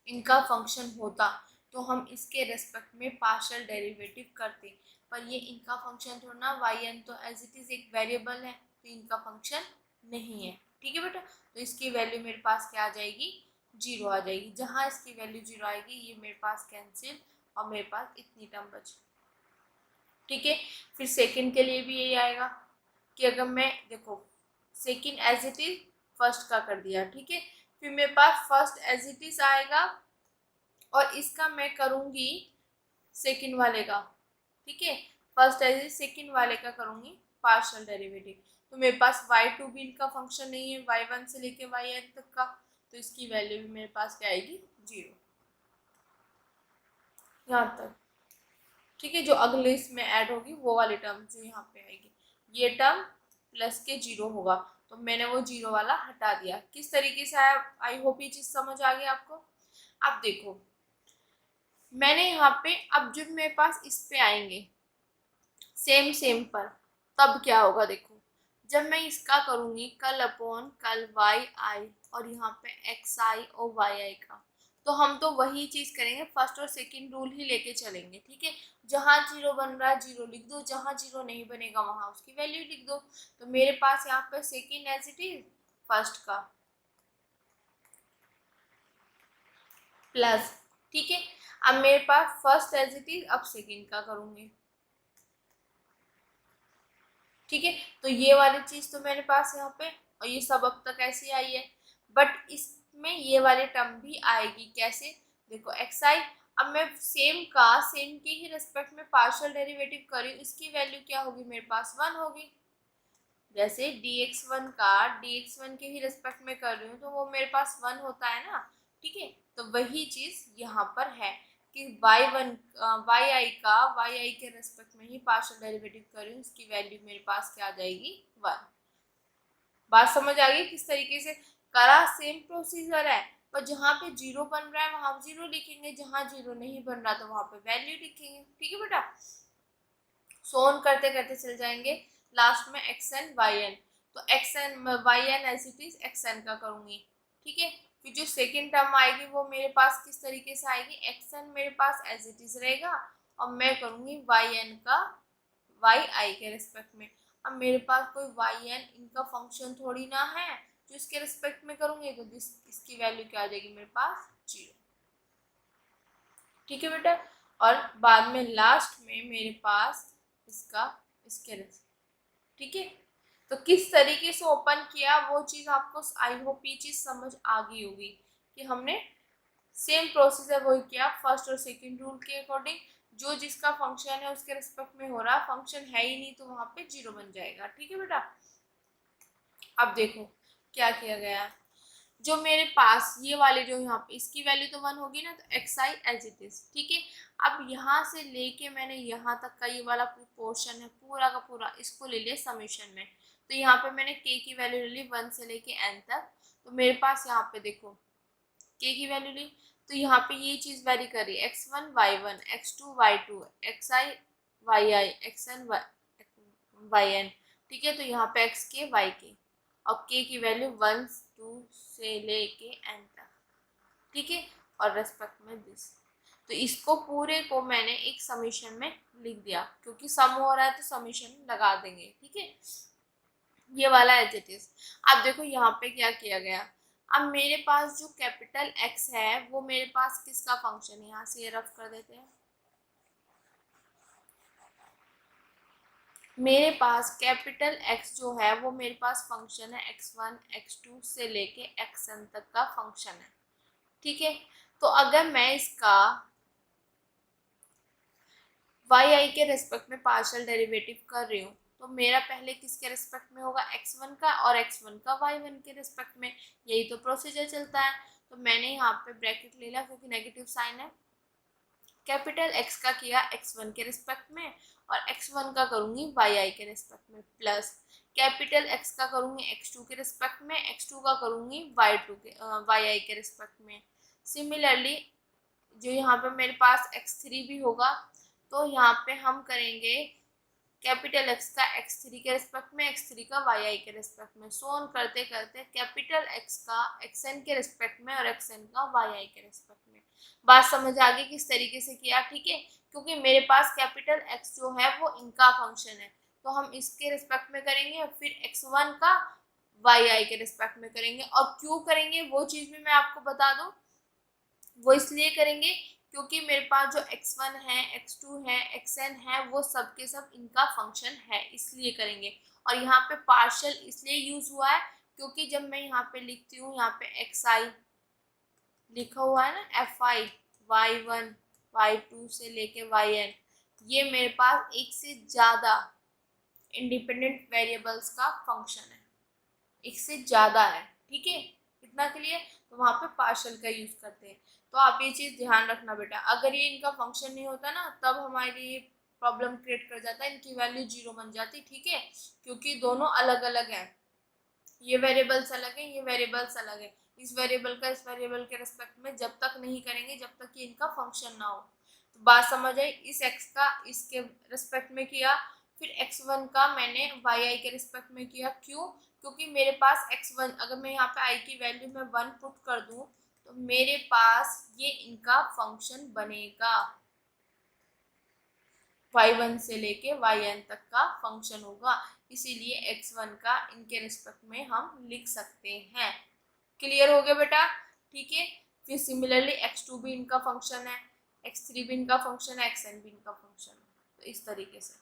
Speaker 1: इनका फंक्शन होता तो हम इसके रेस्पेक्ट में पार्शियल डेरिवेटिव करते, पर ये इनका फंक्शन थोड़ा ना, yn तो एज इट इज एक वेरिएबल है, तो इनका फंक्शन नहीं है। ठीक है बेटा, तो इसकी वैल्यू मेरे पास क्या आ जाएगी, जीरो आ जाएगी। जहाँ इसकी वैल्यू जीरो आएगी ये मेरे पास कैंसिल और मेरे पास इतनी टर्म बची। ठीक है, फिर सेकंड के लिए भी यही आएगा कि अगर मैं देखो second as it is first का कर दिया, ठीक है, फिर मेरे पास फर्स्ट एज इट इज आएगा और इसका मैं करूंगी सेकंड वाले का। ठीक है, फर्स्ट एज इज सेकंड वाले का करूंगी पार्शियल डेरिवेटिव, तो मेरे पास y2 भी इनका फंक्शन नहीं है y1 से लेके yn तक का, तो इसकी वैल्यू भी मेरे पास क्या आएगी, जीरो, यहाँ तक। ठीक है, जो अगले इसमें ऐड होगी वो वाली टर्म जो यहाँ पे आएगी, ये टर्म प्लस के जीरो होगा, तो मैंने वो जीरो वाला हटा दिया। किस तरीके से आया, आई होप ये चीज समझ आ गई आपको। अब देखो मैंने यहाँ पे, अब जब मेरे पास इस पे आएंगे सेम सेम पर, तब क्या होगा, देखो जब मैं इसका करूंगी कल अपॉन कल वाई आई और यहाँ पे एक्स आई और वाई आई का, तो हम तो वही चीज करेंगे, फर्स्ट और सेकंड रूल ही लेके चलेंगे। ठीक है, जहाँ जीरो बन रहा है जीरो लिख दो, जहाँ जीरो नहीं बनेगा वहां उसकी वैल्यू लिख दो। तो मेरे पास यहाँ पे second as it is first का प्लस, ठीक है, अब मेरे पास फर्स्ट एज इट इज, अब सेकंड का करूंगी। ठीक है, तो ये वाली चीज तो मेरे पास यहाँ पे, और ये सब अब तक ऐसी आई है, बट इसमें ये वाली टर्म भी आएगी कैसे, देखो एक्स आई, अब मैं सेम के ही रेस्पेक्ट में पार्शियल डेरिवेटिव करी, इसकी वैल्यू क्या होगी, मेरे पास वन होगी। जैसे dx1 का dx1 के ही रेस्पेक्ट में कर रही हूँ तो वो मेरे पास वन होता है ना। ठीक है, तो वही चीज यहाँ पर है कि y1 yi का yi के रेस्पेक्ट में ही पार्शियल डेरिवेटिव कर रही हूँ, इसकी वैल्यू मेरे पास क्या आ जाएगी, वन। बात समझ आ गई किस तरीके से करा, सेम प्रोसीजर है, पर जहाँ पे जीरो बन रहा है वहां जीरो लिखेंगे, जहाँ जीरो नहीं बन रहा तो वहां पे वैल्यू लिखेंगे। ठीक है बेटा, सोन करते करते चल जाएंगे, लास्ट में एक्स एन वाई एन, तो x n y n as it is x n का करूंगी। ठीक है, फिर जो सेकेंड टर्म आएगी वो मेरे पास किस तरीके से आएगी, एक्स एन मेरे पास एज इट इज रहेगा और मैं करूंगी वाई एन का वाई आई के रिस्पेक्ट में। अब मेरे पास कोई वाई एन इनका फंक्शन थोड़ी ना है जो इसके रिस्पेक्ट में करूंगी, तो इसकी वैल्यू क्या आ जाएगी, मेरे पास जीरो। ठीक है बेटा, और बाद में लास्ट में मेरे पास इसका इसके रिस्क। ठीक है, तो किस तरीके से ओपन किया वो चीज़ आपको आई होप ये चीज़ समझ आ गई होगी कि हमने सेम प्रोसीजर वही किया, फर्स्ट और सेकंड रूल के अकॉर्डिंग, जो जिसका फंक्शन है उसके रिस्पेक्ट में हो रहा, फंक्शन है ही नहीं तो वहां पे जीरो बन जाएगा। ठीक है बेटा, अब देखो क्या किया गया, जो मेरे पास ये वाले जो यहाँ पे इसकी वैल्यू तो वन होगी ना, तो x i as it is. ठीक है, अब यहाँ से लेके मैंने यहाँ तक का ये वाला पोर्शन है पूरा का पूरा, इसको ले लिया समीशन में, तो यहाँ पे मैंने के की वैल्यू ले ली वन से लेके एन तक, तो मेरे पास यहाँ पे देखो के की वैल्यू ली, तो यहाँ पे ये चीज वेरी कर रही है, x one y one, x two y two, x i y i, x n y n. ठीक है, तो यहाँ पे एक्स के वाई के और के की वैल्यू वन टू से लेके एन तक। ठीक है, और रेस्पेक्ट में दिस, तो इसको पूरे को मैंने एक समीशन में लिख दिया, क्योंकि सम हो रहा है तो समीशन लगा देंगे। ठीक है, ये वाला एज इट इज। अब देखो यहाँ पे क्या किया गया, अब मेरे पास जो कैपिटल एक्स है वो मेरे पास किसका फंक्शन है, यहाँ से ये रफ कर देते हैं, मेरे पास कैपिटल एक्स जो है वो मेरे पास फंक्शन है एक्स वन एक्स टू से लेके एक्स एन तक का फंक्शन है। ठीक है, तो अगर मैं इसका वाई आई के रेस्पेक्ट में पार्शियल डेरिवेटिव कर रही हूँ तो मेरा पहले किसके रेस्पेक्ट में होगा, x1 का, और x1 का y1 के रेस्पेक्ट में। यही तो प्रोसीजर चलता है। तो मैंने यहाँ पे ब्रैकेट ले लिया क्योंकि नेगेटिव साइन है। कैपिटल X का किया x1 के रिस्पेक्ट में और x1 का करूंगी y के रिस्पेक्ट में, प्लस कैपिटल X का करूंगी x2 के रिस्पेक्ट में, x2 का करूंगी y के रिस्पेक्ट में। सिमिलरली जो यहाँ पे मेरे पास x3 भी होगा तो यहाँ पे हम करेंगे कैपिटल X का x3 के रिस्पेक्ट में, x3 का y के रिस्पेक्ट में, सो ऑन करते करते कैपिटल X का xn के रिस्पेक्ट में और xn का y के रिस्पेक्ट में। बात समझ आ गई किस तरीके से किया, ठीक है। क्योंकि मेरे पास कैपिटल X जो है वो इनका फंक्शन है तो हम इसके रिस्पेक्ट में करेंगे और फिर x1 का y के रिस्पेक्ट में करेंगे। और क्यों करेंगे वो चीज़ भी मैं आपको बता दूं, वो इसलिए करेंगे क्योंकि मेरे पास जो x1 है, x2 है, xn है वो सब के सब इनका फंक्शन है, इसलिए करेंगे। और यहाँ पे पार्शियल इसलिए यूज हुआ है क्योंकि जब मैं यहाँ पे लिखती हूँ, यहाँ पे xi लिखा हुआ है ना, fi y1 y2 से लेके yn, ये मेरे पास एक से ज़्यादा इंडिपेंडेंट वेरिएबल्स का फंक्शन है, एक से ज़्यादा है, ठीक है। इतना क्लियर। तो वहाँ पे पार्शियल का यूज़ करते हैं। तो आप ये चीज़ ध्यान रखना बेटा, अगर ये इनका फंक्शन नहीं होता ना तब हमारे लिए प्रॉब्लम क्रिएट कर जाता है, इनकी वैल्यू 0 बन जाती, ठीक है। क्योंकि दोनों अलग अलग हैं, ये वेरिएबल्स अलग है, ये वेरिएबल्स अलग है। इस वेरिएबल का इस वेरिएबल के रिस्पेक्ट में जब तक नहीं करेंगे जब तक कि इनका फंक्शन ना हो। तो बात समझ आई। इस x का इसके रिस्पेक्ट में किया, फिर x1 का मैंने y के रिस्पेक्ट में किया। क्यों? क्योंकि मेरे पास x1 अगर मैं यहाँ पे i की वैल्यू में 1 पुट कर दूं तो मेरे पास ये इनका फंक्शन बनेगा, y1 से लेके yn तक का फंक्शन होगा, इसीलिए x1 का इनके रिस्पेक्ट में हम लिख सकते हैं। क्लियर हो गया बेटा, ठीक है। फिर सिमिलरली x2 भी इनका फंक्शन है, x3 भी इनका फंक्शन है, xn भी इनका फंक्शन है। तो इस तरीके से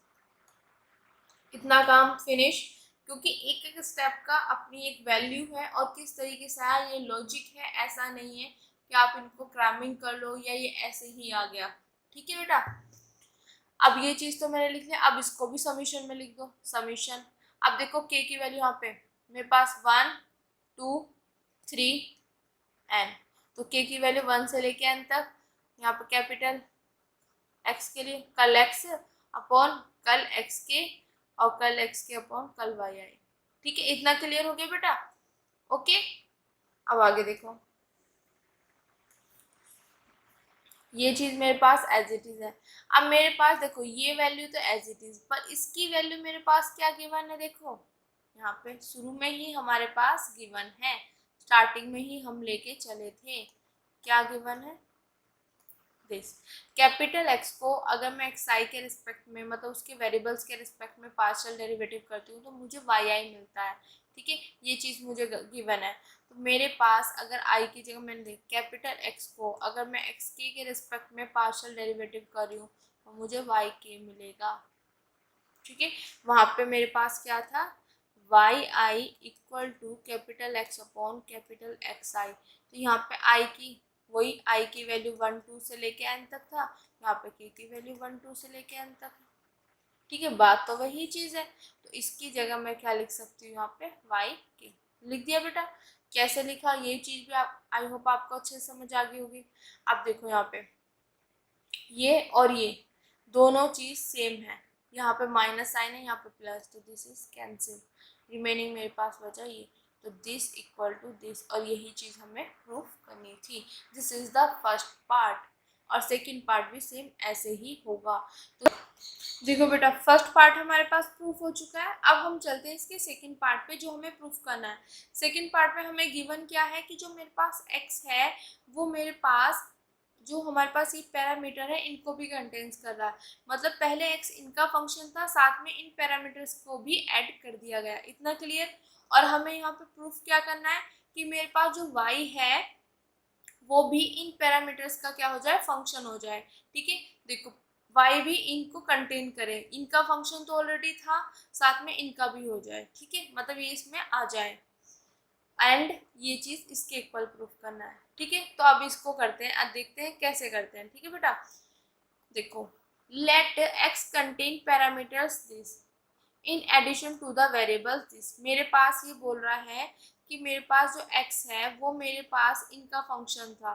Speaker 1: इतना काम फिनिश। क्योंकि एक एक स्टेप का अपनी एक वैल्यू है और किस तरीके से आया ये लॉजिक है, ऐसा नहीं है कि आप इनको क्रैमिंग कर लो या ये ऐसे ही आ गया, ठीक है बेटा। अब ये चीज़ तो मैंने लिख लिया, अब इसको भी समीशन में लिख दो, समीशन। अब देखो k की वैल्यू यहाँ पे मेरे पास 1 2 3 n, तो k की वैल्यू 1 से लेके n तक। यहाँ पे कैपिटल x के लिए कल x अपॉन कल x के और कल x के अपॉन कल y आई, ठीक है। इतना क्लियर हो गया बेटा, ओके। अब आगे देखो, ये चीज मेरे पास एज इट इज है। अब मेरे पास देखो ये वैल्यू तो एज इट इज, पर इसकी वैल्यू मेरे पास क्या गिवन है, देखो यहाँ पे शुरू में ही हमारे पास गिवन है, स्टार्टिंग में ही हम लेके चले थे। क्या गिवन है, दिस कैपिटल X को अगर मैं xi के रिस्पेक्ट में मतलब उसके वेरिएबल्स के रिस्पेक्ट में पार्शियल डेरिवेटिव करती हूँ तो मुझे yi मिलता है, ठीक है। ये चीज़ मुझे गिवन है। तो मेरे पास अगर i की जगह मैंने कैपिटल X को अगर मैं xk के रिस्पेक्ट में पार्शियल डेरिवेटिव कर रही हूँ तो मुझे yk मिलेगा, ठीक है। वहाँ पे मेरे पास क्या था, yi equal to capital X upon capital xi। तो यहाँ पे i की वही i की वैल्यू 1 2 से लेके n तक था, यहाँ पे k की वैल्यू 1 2 से लेके n तक है, ठीक है। बात तो वही चीज़ है। तो इसकी जगह मैं क्या लिख सकती हूँ, यहाँ पे yk लिख दिया बेटा। कैसे लिखा ये चीज़ भी आप आई होप आपको अच्छे से समझ आ गई होगी। अब देखो यहाँ पे ये और ये दोनों चीज़ सेम है, यहाँ पे माइनस साइन है, यहाँ पे प्लस, तो दिस इज कैंसिल, रिमेनिंग मेरे पास बचा ये। तो दिस इक्वल टू दिस, और यही चीज़ हमें प्रूफ करनी थी। This is the first part और सेकंड पार्ट भी सेम ऐसे ही होगा। तो देखो बेटा फर्स्ट पार्ट हमारे पास प्रूफ हो चुका है। अब हम चलते हैं इसके सेकंड पार्ट पे जो हमें प्रूफ करना है। सेकंड पार्ट में हमें गिवन क्या है कि जो मेरे पास x है वो मेरे पास जो हमारे पास ये पैरामीटर है इनको भी कंटेन्स कर रहा है। मतलब पहले x इनका फंक्शन था, साथ में इन पैरामीटर्स को भी ऐड कर दिया गया। इतना क्लियर। और हमें यहाँ पे प्रूफ क्या करना है कि मेरे पास जो y है वो भी इन पैरामीटर्स का क्या हो जाए, फंक्शन हो जाए, ठीक है। देखो y भी इनको कंटेन करे, इनका फंक्शन तो ऑलरेडी था, साथ में इनका भी हो जाए, ठीक है। मतलब ये इसमें आ जाए एंड ये चीज़ इसके इक्वल प्रूफ करना है, ठीक है। तो अब इसको करते हैं, अब देखते हैं कैसे करते हैं, ठीक है बेटा। देखो let x contain parameters this in addition to the variable this. मेरे पास ये बोल रहा है कि मेरे पास जो x है वो मेरे पास इनका फंक्शन था,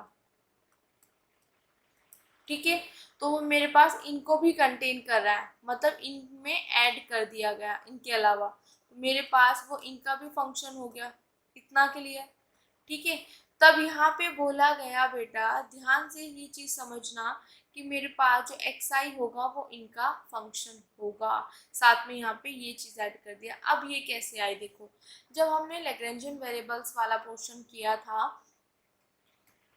Speaker 1: ठीक है। तो वो मेरे पास इनको भी कंटेन कर रहा है, मतलब इनमें ऐड कर दिया गया इनके अलावा, तो मेरे पास वो इनका भी फंक्शन हो गया। इतना क्लियर, ठीक है। तब यहाँ पे बोला गया बेटा ध्यान से ये चीज़ समझना कि मेरे पास जो एक्स आई होगा वो इनका फंक्शन होगा। साथ में यहाँ पे ये चीज़ ऐड कर दिया। अब ये कैसे आई देखो, जब हमने लैग्रेंजियन वेरिएबल्स वाला पोर्शन किया था,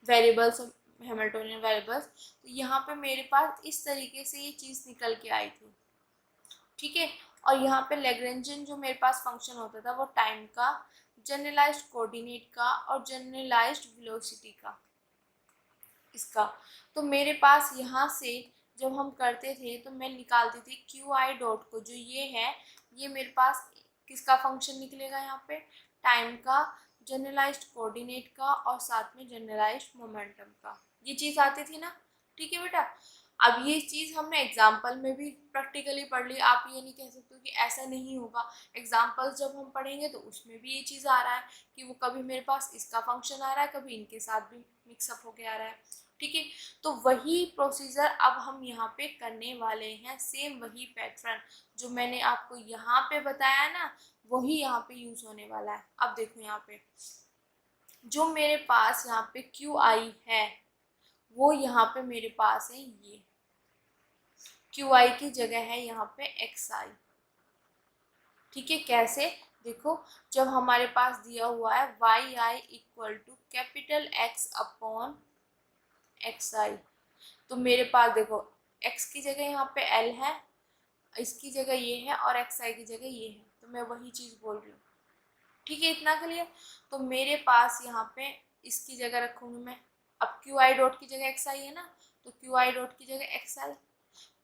Speaker 1: वेरिएबल्स हैमिल्टोनियन वेरिएबल्स, तो यहाँ पे मेरे पास इस तरीके से ये चीज़ निकल के आई थी, ठीक है। और यहाँ पे लैग्रेंजियन जो मेरे पास फंक्शन होता था वो टाइम का, जनरलाइज्ड कोऑर्डिनेट का और जनरलाइज्ड वेलोसिटी का, इसका। तो मेरे पास यहाँ से जब हम करते थे तो मैं निकालती थी क्यू आई डॉट को, जो ये है ये मेरे पास किसका फंक्शन निकलेगा, यहाँ पे टाइम का, जनरलाइज्ड कोऑर्डिनेट का और साथ में जनरलाइज्ड मोमेंटम का, ये चीज़ आती थी ना, ठीक है बेटा। अब ये चीज़ हमने एग्जाम्पल में भी प्रैक्टिकली पढ़ ली, आप ये नहीं कह सकते कि ऐसा नहीं होगा। एग्जाम्पल्स जब हम पढ़ेंगे तो उसमें भी ये चीज़ आ रहा है कि वो कभी मेरे पास इसका फंक्शन आ रहा है, कभी इनके साथ भी मिक्सअप होके आ रहा है, ठीक है। तो वही प्रोसीजर अब हम यहाँ पे करने वाले हैं, सेम वही पैटर्न जो मैंने आपको यहाँ पे बताया ना, वही यहाँ पे यूज होने वाला है। अब देखो यहाँ पे जो मेरे पास यहाँ पे क्यू आई है वो यहाँ पे मेरे पास है, ये क्यू आई की जगह है यहाँ पे एक्स आई, ठीक है। कैसे देखो, जब हमारे पास दिया हुआ है y i equal to capital X upon x i, तो मेरे पास देखो एक्स की जगह यहाँ पे एल है, इसकी जगह ये है और एक्स आई की जगह ये है, तो मैं वही चीज़ बोल रही हूँ, ठीक है। इतना क्लियर। तो मेरे पास यहाँ पे इसकी जगह रखूँगी मैं, अब क्यू आई डॉट की जगह एक्स आई है ना, तो क्यू आई डॉट की जगह एक्स आई,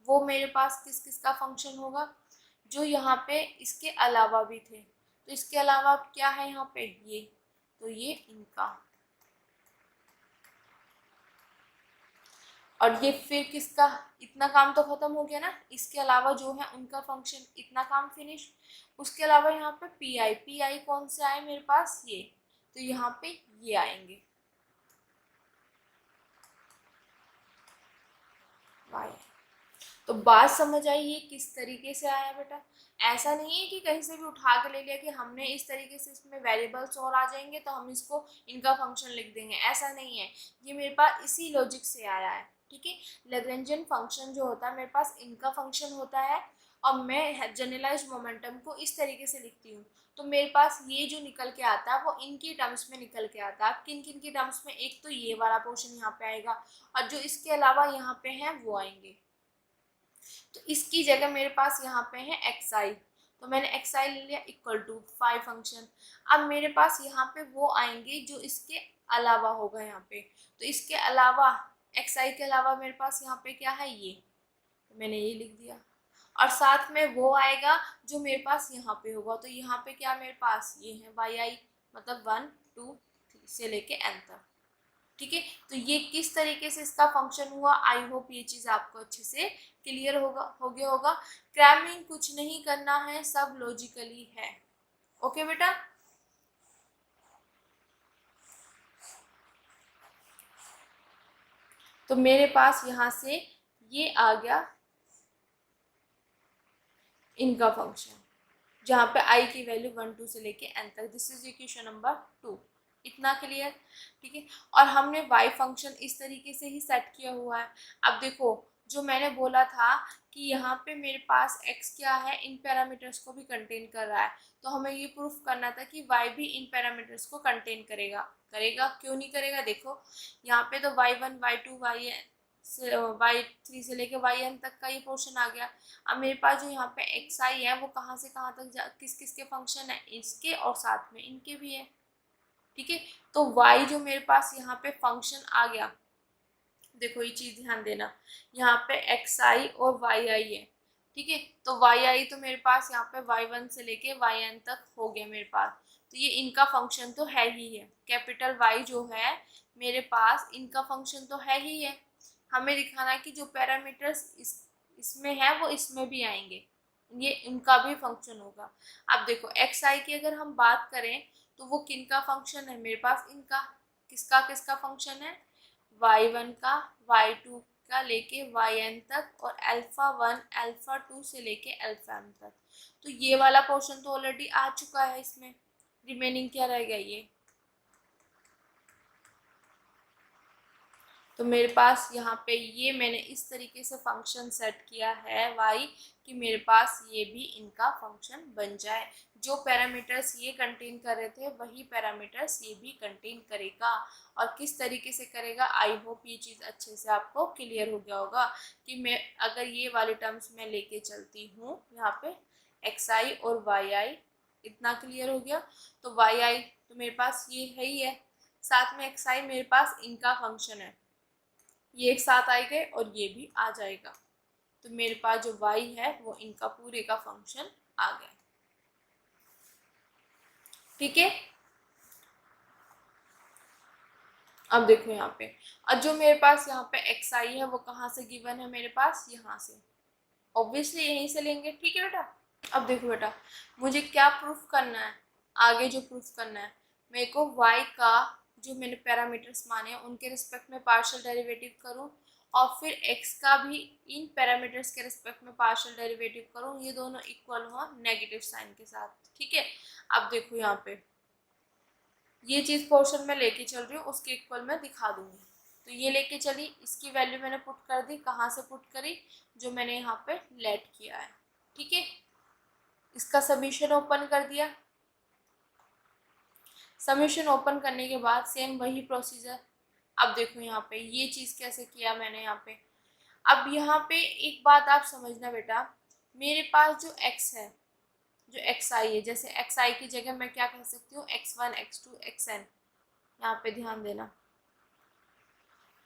Speaker 1: वो मेरे पास किस किस का फंक्शन होगा, जो यहाँ पे इसके अलावा भी थे। तो इसके अलावा क्या है यहाँ पे, ये, तो ये इनका, और ये फिर किसका, इतना काम तो खत्म हो गया ना, इसके अलावा जो है उनका फंक्शन, इतना काम फिनिश। उसके अलावा यहाँ पे पी आई कौन से आए मेरे पास, ये, तो यहाँ पे ये आएंगे वाई। तो बात समझ आई ये किस तरीके से आया बेटा। ऐसा नहीं है कि कहीं से भी उठा के ले लिया कि हमने इस तरीके से इसमें वेरिएबल्स और आ जाएंगे तो हम इसको इनका फंक्शन लिख देंगे, ऐसा नहीं है। ये मेरे पास इसी लॉजिक से आया है, ठीक है। लैग्रेंजियन फंक्शन जो होता है मेरे पास इनका फंक्शन होता है और मैं जनरलाइज्ड मोमेंटम को इस तरीके से लिखती हूँ, तो मेरे पास ये जो निकल के आता है वो इनकी टर्म्स में निकल के आता है। किन किन की टर्म्स में, एक तो ये वाला पोर्शन यहाँ पे आएगा और जो इसके अलावा यहाँ पे हैं वो आएंगे। तो इसकी जगह मेरे पास यहाँ पे है एक्स आई, तो मैंने एक्स आई ले लिया इक्वल टू 5 फंक्शन। अब मेरे पास यहाँ पे वो आएंगे जो इसके अलावा होगा यहाँ पे, तो इसके अलावा एक्स आई के अलावा मेरे पास यहाँ पे क्या है, ये, तो मैंने ये लिख दिया। और साथ में वो आएगा जो मेरे पास यहाँ पे होगा, तो यहाँ पे क्या मेरे पास ये है वाई आई, मतलब 1 2 3 से लेके एन तक, ठीक है। तो ये किस तरीके से इसका फंक्शन हुआ, आई होप ये चीज़ आपको अच्छे से क्लियर हो गया होगा। क्रैमिंग कुछ नहीं करना है, सब लॉजिकली है, ओके बेटा। तो मेरे पास यहाँ से ये आ गया इनका फंक्शन, जहाँ पे आई की वैल्यू 1 2 से लेके एन तक। This is equation number 2। इतना क्लियर, ठीक है। और हमने वाई फंक्शन इस तरीके से ही सेट किया हुआ है। अब देखो जो मैंने बोला था कि यहाँ पे मेरे पास x क्या है, इन पैरामीटर्स को भी कंटेन कर रहा है, तो हमें ये प्रूफ करना था कि y भी इन पैरामीटर्स को कंटेन करेगा। करेगा क्यों नहीं करेगा, देखो यहाँ पे तो y1 y2 y3 से लेके yn तक का ये पोर्शन आ गया। अब मेरे पास जो यहाँ पे एक्स आई है वो कहाँ से कहाँ तक किस किस के फंक्शन है, इसके और साथ में इनके भी है, ठीक है। तो y जो मेरे पास यहाँ पे फंक्शन आ गया, देखो ये चीज़ ध्यान देना, यहाँ पे एक्स आई और वाई आई है, ठीक है। तो वाई आई तो मेरे पास यहाँ पे y1 से लेके yn तक हो गया मेरे पास, तो ये इनका फंक्शन तो है ही है। कैपिटल Y जो है मेरे पास इनका फंक्शन तो है ही है। हमें दिखाना है कि जो पैरामीटर्स इस इसमें है वो इसमें भी आएंगे, ये इनका भी फंक्शन होगा। अब देखो एक्स आई की अगर हम बात करें तो वो किन का फंक्शन है मेरे पास, इनका। किसका किसका फंक्शन है, y1 का, y2 का लेके yn तक, और अल्फा 1 अल्फा 2 से लेके अल्फा m तक। तो ये वाला पोर्शन तो ऑलरेडी आ चुका है, इसमें रिमेनिंग क्या रह गया ये। तो मेरे पास यहाँ पे ये मैंने इस तरीके से फंक्शन सेट किया है y कि मेरे पास ये भी इनका फंक्शन बन जाए। जो पैरामीटर्स ये कंटेन कर रहे थे वही पैरामीटर्स ये भी कंटेन करेगा। और किस तरीके से करेगा, आई होप ये चीज़ अच्छे से आपको क्लियर हो गया होगा कि मैं अगर ये वाले टर्म्स में लेके चलती हूँ यहाँ पे एक्स आई और वाई आई, इतना क्लियर हो गया। तो वाई आई तो मेरे पास ये है ही है, साथ में एक्स आई मेरे पास इनका फंक्शन है, ये एक साथ आए गए और ये भी आ जाएगा। तो मेरे पास जो y है वो इनका पूरे का फंक्शन आ गया। ठीक है, अब देखो यहाँ पे, और जो मेरे पास यहाँ पे एक्स आई है वो कहाँ से गिवन है मेरे पास, यहाँ से, ऑब्वियसली यहीं से लेंगे। ठीक है बेटा, अब देखो बेटा मुझे क्या प्रूफ करना है, आगे जो प्रूफ करना है मेरे को y का जो मैंने पैरामीटर्स माने हैं उनके रिस्पेक्ट में पार्शियल डेरिवेटिव करूं, और फिर x का भी इन पैरामीटर्स के रिस्पेक्ट में पार्शियल डेरिवेटिव करूं, ये दोनों इक्वल हो नेगेटिव साइन के साथ। ठीक है, अब देखो यहाँ पे ये चीज़ पोर्शन में लेके चल रही हूँ, उसके इक्वल मैं दिखा दूंगी। तो ये लेके चली, इसकी वैल्यू मैंने पुट कर दी, कहाँ से पुट करी, जो मैंने यहाँ पे लेट किया है। ठीक है, इसका समीशन ओपन कर दिया। समीशन ओपन करने के बाद सेम वही प्रोसीजर। अब देखो यहाँ पे ये चीज़ कैसे किया मैंने यहाँ पे। अब यहाँ पे एक बात आप समझना बेटा, मेरे पास जो x है, जो एक्स आई है, जैसे एक्स आई की जगह मैं क्या कह सकती हूँ, x1 x2 xn, यहाँ पे ध्यान देना।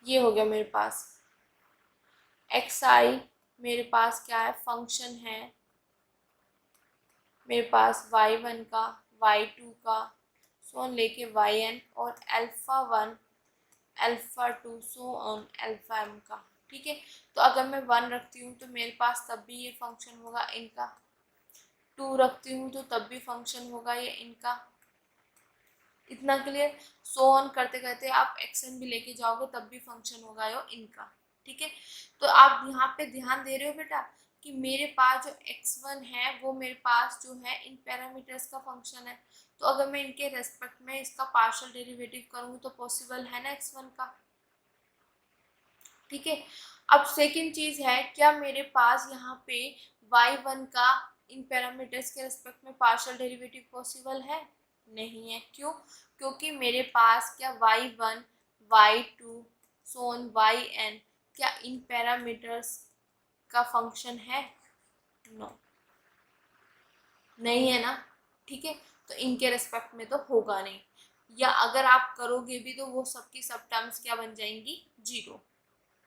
Speaker 1: ये हो गया मेरे पास एक्स आई, मेरे पास क्या है, फंक्शन है मेरे पास y1 का, y2 का, सोन लेके yn, और alpha 1 alpha 2 so on alpha m का। ठीक है, तो अगर मैं 1 रखती हूँ तो मेरे पास तब भी ये फंक्शन होगा इनका, 2 रखती हूँ तो तब भी फंक्शन होगा ये इनका। इतना क्लियर, सो ऑन करते करते आप एक्सन भी लेके जाओगे तब भी फंक्शन होगा यो इनका। ठीक है, तो आप यहाँ पे ध्यान दे रहे हो बेटा कि मेरे पास जो x1 है वो मेरे पास जो है इन पैरामीटर्स का फंक्शन है। तो अगर मैं इनके रेस्पेक्ट में इसका पार्शियल डेरिवेटिव करूँगी तो पॉसिबल है ना x1 का। ठीक है, अब सेकंड चीज़ है, क्या मेरे पास यहाँ पे y1 का इन पैरामीटर्स के रेस्पेक्ट में पार्शियल डेरिवेटिव पॉसिबल है, नहीं है। क्यों, क्योंकि मेरे पास क्या y1 y2 सोन yn क्या इन पैरामीटर्स का फंक्शन है, नो, नहीं है ना। ठीक है, तो इनके रेस्पेक्ट में तो होगा नहीं, या अगर आप करोगे भी तो वो सबकी सब टर्म्स क्या बन जाएंगी, जीरो।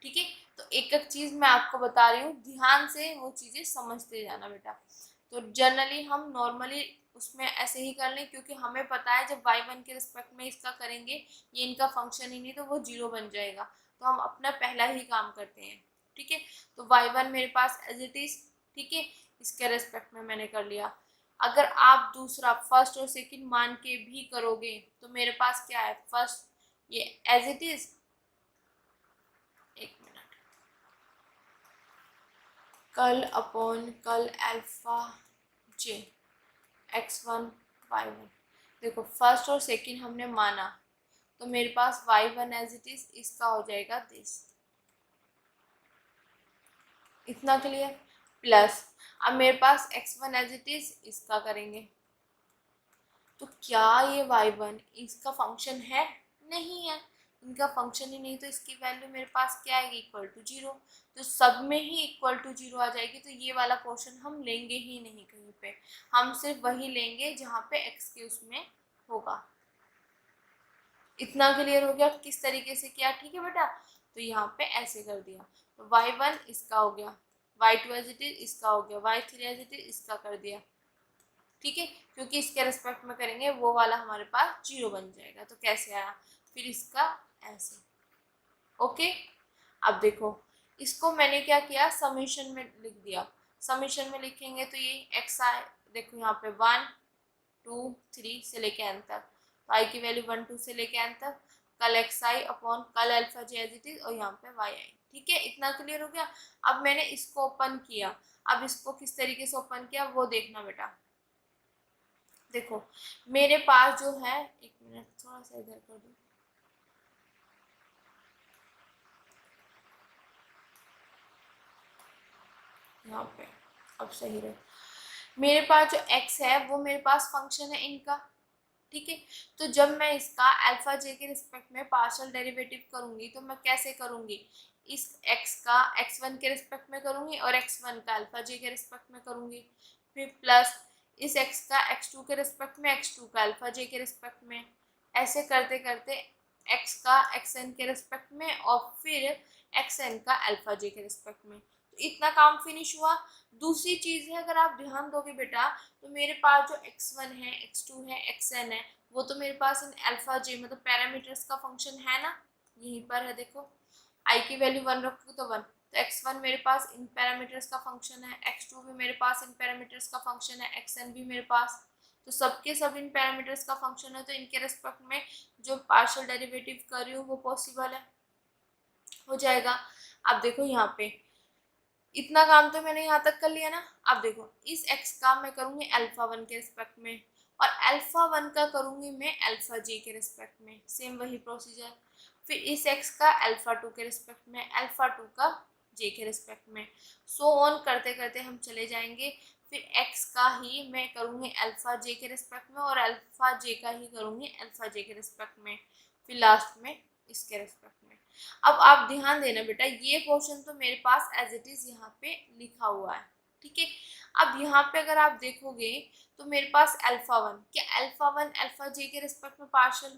Speaker 1: ठीक है, तो एक एक चीज़ मैं आपको बता रही हूँ, ध्यान से वो चीज़ें समझते जाना बेटा। तो जनरली हम नॉर्मली उसमें ऐसे ही कर लें, क्योंकि हमें पता है जब y1 के रिस्पेक्ट में इसका करेंगे ये इनका फंक्शन ही नहीं तो वो जीरो बन जाएगा, तो हम अपना पहला ही काम करते हैं। ठीक है, तो y1 मेरे पास एज इट इज़, ठीक है, इसके रेस्पेक्ट में मैंने कर लिया। अगर आप दूसरा फर्स्ट और सेकंड मान के भी करोगे तो मेरे पास क्या है, फर्स्ट ये एज इट इज़, एक मिनट, कल अपॉन कल अल्फा जे x1 y1। देखो फर्स्ट और सेकंड हमने माना तो मेरे पास y1 एज इट इज इसका हो जाएगा दिस, इतना क्लियर। प्लस अब मेरे पास x1 एज इट इज इसका करेंगे, तो क्या ये y1 इसका फंक्शन है, नहीं है, इनका फंक्शन ही नहीं, तो इसकी वैल्यू मेरे पास क्या आएगी, इक्वल टू जीरो। तो सब में ही इक्वल टू जीरो आ जाएगी, तो ये वाला पोर्शन हम लेंगे ही नहीं कहीं पे, हम सिर्फ वही लेंगे जहाँ पे x के उसमें होगा। इतना क्लियर हो गया किस तरीके से किया। ठीक है बेटा, तो यहाँ पे ऐसे कर दिया, तो y1 इसका हो गया, y2 एज इट इज इसका हो गया, y3 एज इट इज इसका कर दिया। ठीक है, क्योंकि इसके रेस्पेक्ट में करेंगे वो वाला हमारे पास जीरो बन जाएगा, तो कैसे आया, फिर इसका ऐसे। ओके, अब देखो इसको मैंने क्या किया, समीशन में लिख दिया। समीशन में लिखेंगे तो ये एक्स आई, देखो यहाँ पे 1 2 3 से लेके एन तक, तो आई की वैल्यू 1 2 से लेके एन तक, कल एक्स आई अपॉन कल alpha j as it is, और यहाँ पे वाई आई। ठीक है, इतना क्लियर हो गया। अब मैंने इसको ओपन किया, अब इसको किस तरीके से ओपन किया वो देखना बेटा। देखो मेरे पास जो है, एक मिनट थोड़ा सा इधर कर दो, यहाँ पे अब सही रहे। मेरे पास जो x है वो मेरे पास फंक्शन है इनका। ठीक है, तो जब मैं इसका अल्फा जे के रिस्पेक्ट में पार्शियल डेरिवेटिव करूंगी तो मैं कैसे करूंगी, इस x का x1 के रिस्पेक्ट में करूंगी और x1 का अल्फा जे के रिस्पेक्ट में करूंगी, फिर प्लस इस x का x2 के रिस्पेक्ट में, x2 का अल्फा जे के रिस्पेक्ट में, ऐसे करते करते x का xn के रिस्पेक्ट में और फिर xn का अल्फा जे के रिस्पेक्ट में। तो इतना काम फिनिश हुआ। दूसरी चीज है, अगर आप ध्यान दोगे बेटा, तो मेरे पास जो x1 है, x2 है, xn है, वो तो मेरे पास इन अल्फा जे मतलब पैरामीटर्स का फंक्शन है ना, यहीं पर है। देखो आई की वैल्यू 1 रखूँ तो 1, तो x1 मेरे पास इन पैरामीटर्स का फंक्शन है, x2 भी मेरे पास इन पैरामीटर्स का फंक्शन है, xn भी मेरे पास, तो सबके सब इन पैरामीटर्स का फंक्शन है, तो इनके रेस्पेक्ट में जो पार्शियल डेरिवेटिव कर रही हूँ वो पॉसिबल है, हो जाएगा। अब देखो यहाँ पे इतना काम तो मैंने यहाँ तक कर लिया ना। अब देखो इस x का मैं करूँगी अल्फा 1 के रिस्पेक्ट में, और अल्फा 1 का करूँगी मैं अल्फा जे के रिस्पेक्ट में, सेम वही प्रोसीजर। फिर इस x का अल्फा 2 के रिस्पेक्ट में, अल्फा 2 का जे के रिस्पेक्ट में, सो ऑन करते करते हम चले जाएंगे। फिर x का ही मैं करूँगी अल्फा जे के रिस्पेक्ट में और अल्फा जे का ही करूँगी अल्फा जे के रिस्पेक्ट में, फिर लास्ट में इसके रिस्पेक्ट में। अब आप ध्यान देना बेटा, ये पोर्शन तो मेरे पास एज इट इज यहाँ पे लिखा हुआ है। ठीक है, अब यहाँ पे अगर आप देखोगे तो मेरे पास अल्फा 1, क्या अल्फा 1 अल्फा जे के रिस्पेक्ट में पार्शियल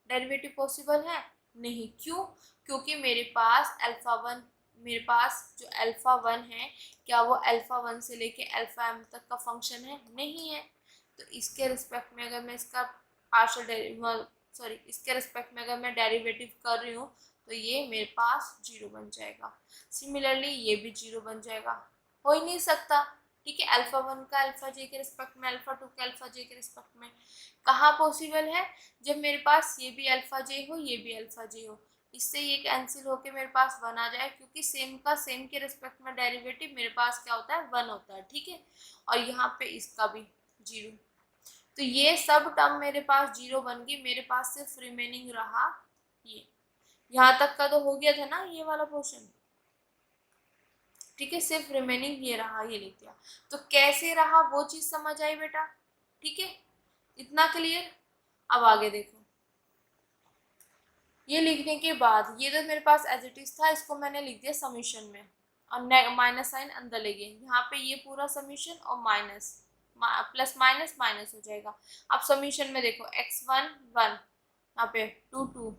Speaker 1: डेरिवेटिव पॉसिबल है? नहीं, क्यों? क्योंकि मेरे पास अल्फा 1, मेरे पास जो अल्फा 1 है, क्या वो अल्फा 1 से लेके अल्फा m तक का फंक्शन है? नहीं है। तो इसके रिस्पेक्ट में अगर मैं इसका पार्शियल सॉरी इसके रिस्पेक्ट में अगर मैं डेरिवेटिव कर रही हूँ तो ये मेरे पास 0 बन जाएगा। सिमिलरली ये भी 0 बन जाएगा, हो ही नहीं सकता। ठीक है, अल्फा 1 का अल्फा जे के रिस्पेक्ट में, अल्फा 2 का अल्फा जे के रिस्पेक्ट में, कहाँ पॉसिबल है? जब मेरे पास ये भी अल्फा जे हो, ये भी अल्फा जे हो, इससे ये कैंसिल होके मेरे पास 1 आ जाए, क्योंकि सेम का सेम के रिस्पेक्ट में डेरिवेटिव मेरे पास क्या होता है? 1 होता है। ठीक है, और यहाँ पे इसका भी 0, तो ये सब टर्म मेरे पास 0 बन गई। मेरे पास सिर्फ रिमेनिंग रहा ये, यहाँ तक का तो हो गया था ना ये वाला पोर्शन। ठीक है, सिर्फ रिमेनिंग ये रहा, ये लिख दिया। तो कैसे रहा वो चीज समझ आई बेटा? ठीक है, इतना क्लियर। अब आगे देखो, ये लिखने के बाद ये तो मेरे पास एज इट इज था, इसको मैंने लिख दिया समीशन में और माइनस साइन अंदर ले गए। यहाँ पे ये पूरा समीशन और माइनस प्लस माइनस माइनस हो जाएगा। अब समीशन में देखो x1 1, यहाँ पे 2 2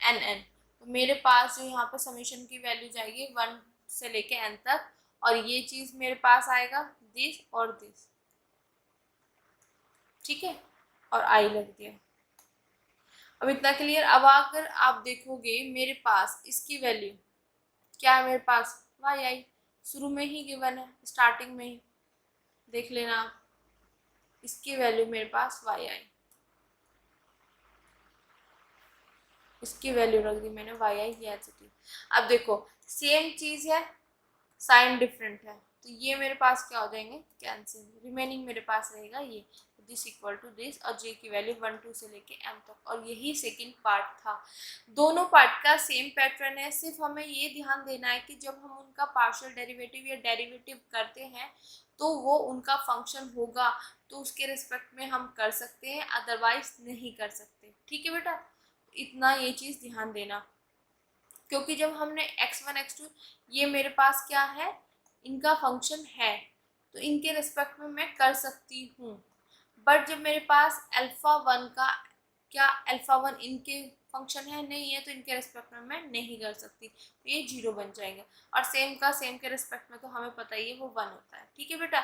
Speaker 1: n, तो मेरे पास जो यहाँ पे समीशन की वैल्यू जाएगी 1 से लेके n तक, और ये चीज मेरे पास आएगा दिस और दिस। ठीक है, और आई लग दिया। अब इतना क्लियर। अब अगर आप देखोगे मेरे पास इसकी वैल्यू क्या है, मेरे पास वाई आई शुरू में ही गिवन है, स्टार्टिंग में ही देख लेना आप, इसकी वैल्यू मेरे पास वाई आई, इसकी वैल्यू रख दी मैंने वाई आई ये एज इट इज। अब देखो सेम चीज है, साइन डिफरेंट है, तो ये मेरे पास क्या हो जाएंगे? कैंसिल। रिमेनिंग मेरे पास रहेगा ये दिस इक्वल टू दिस, और जे की वैल्यू 1 2 से लेके m तक, और यही सेकंड पार्ट था। दोनों पार्ट का सेम पैटर्न है, सिर्फ हमें ये ध्यान देना है कि जब हम उनका पार्शियल डेरिवेटिव या डेरिवेटिव करते हैं तो वो उनका फंक्शन होगा तो उसके रिस्पेक्ट में हम कर सकते हैं, अदरवाइज नहीं कर सकते। ठीक है बेटा, इतना ये चीज़ ध्यान देना, क्योंकि जब हमने x1 x2 ये मेरे पास क्या है, इनका फंक्शन है, तो इनके रिस्पेक्ट में मैं कर सकती हूँ। बट जब मेरे पास अल्फा 1 का क्या अल्फा 1 इनके फंक्शन है, नहीं है, तो इनके रिस्पेक्ट में मैं नहीं कर सकती, तो ये 0 बन जाएगा। और सेम का सेम के रिस्पेक्ट में तो हमें पता ही है वो 1 होता है। ठीक है बेटा,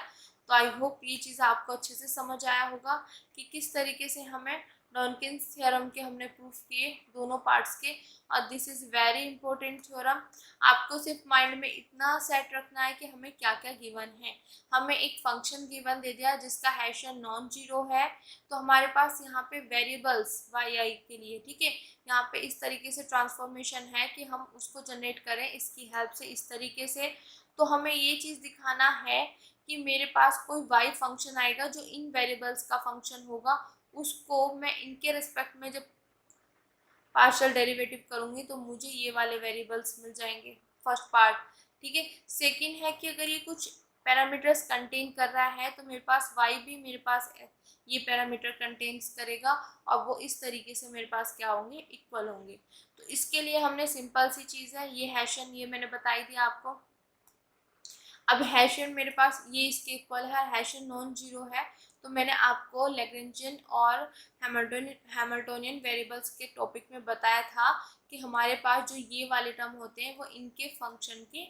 Speaker 1: तो आई होप ये चीज़ आपको अच्छे से समझ आया होगा कि किस तरीके से हमें डॉनकिन्स थ्योरम के हमने प्रूफ किए दोनों पार्ट्स के। और this is very important theorem. आपको सिर्फ माइंड में इतना सेट रखना है कि हमें क्या क्या गिवन है। हमें एक फंक्शन गिवन दे दिया जिसका हैशर नॉन जीरो है, तो हमारे पास यहाँ पे वेरिएबल्स वाई आई के लिए, ठीक है, यहाँ पे इस तरीके से ट्रांसफॉर्मेशन है कि हम उसको जनरेट करें इसकी हेल्प से इस तरीके से। तो हमें ये चीज़ दिखाना है कि मेरे पास कोई वाई फंक्शन आएगा जो इन वेरिएबल्स का फंक्शन होगा, उसको मैं इनके रिस्पेक्ट में जब पार्शियल डेरिवेटिव करूँगी तो मुझे ये वाले वेरिएबल्स मिल जाएंगे, फर्स्ट पार्ट। ठीक है, सेकंड है कि अगर ये कुछ पैरामीटर्स कंटेन कर रहा है तो मेरे पास y भी मेरे पास ये पैरामीटर कंटेन्स करेगा, और वो इस तरीके से मेरे पास क्या होंगे, इक्वल होंगे। तो इसके लिए हमने सिंपल सी चीज़ है, ये हैशन ये मैंने बताई थी आपको। अब हैशन मेरे पास ये इसके इक्वल है, हैशन नॉन जीरो है, तो मैंने आपको लैग्रेंजियन और हैमिल्टोनियन वेरिएबल्स के टॉपिक में बताया था कि हमारे पास जो ये वाले टर्म होते हैं वो इनके फंक्शन के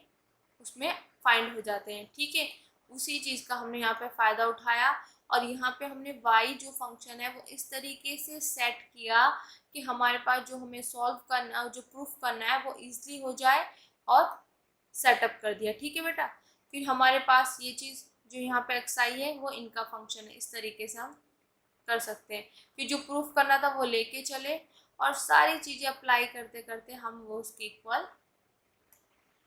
Speaker 1: उसमें फाइंड हो जाते हैं। ठीक है, उसी चीज़ का हमने यहाँ पे फ़ायदा उठाया, और यहाँ पे हमने y जो फंक्शन है वो इस तरीके से सेट किया कि हमारे पास जो हमें सॉल्व करना, जो प्रूफ करना है वो ईजिली हो जाए, और सेटअप कर दिया। ठीक है बेटा, फिर हमारे पास ये चीज़ जो यहाँ पे एक्स आई है वो इनका फंक्शन है, इस तरीके से हम कर सकते हैं। फिर जो प्रूफ करना था वो लेके चले, और सारी चीज़ें अप्लाई करते करते हम वो उसके इक्वल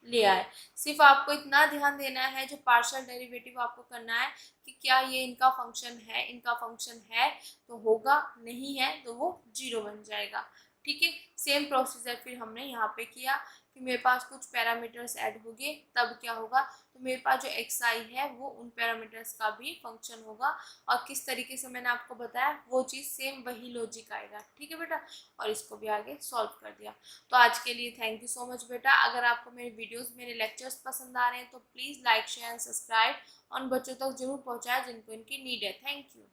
Speaker 1: ले आए। सिर्फ आपको इतना ध्यान देना है, जो पार्शियल डेरिवेटिव आपको करना है कि क्या ये इनका फंक्शन है, इनका फंक्शन है तो होगा, नहीं है तो वो जीरो बन जाएगा। ठीक है, सेम प्रोसीजर फिर हमने यहाँ पे किया कि मेरे पास कुछ पैरामीटर्स ऐड हो गए, तब क्या होगा, तो मेरे पास जो एक्स आई है वो उन पैरामीटर्स का भी फंक्शन होगा, और किस तरीके से मैंने आपको बताया वो चीज़ सेम वही लॉजिक आएगा। ठीक है बेटा, और इसको भी आगे सॉल्व कर दिया। तो आज के लिए थैंक यू सो मच बेटा। अगर आपको मेरे वीडियोस, मेरे लेक्चर्स पसंद आ रहे हैं तो please like share and subscribe, और बच्चों तक जरूर पहुँचाएं जिनको इनकी नीड है। Thank you.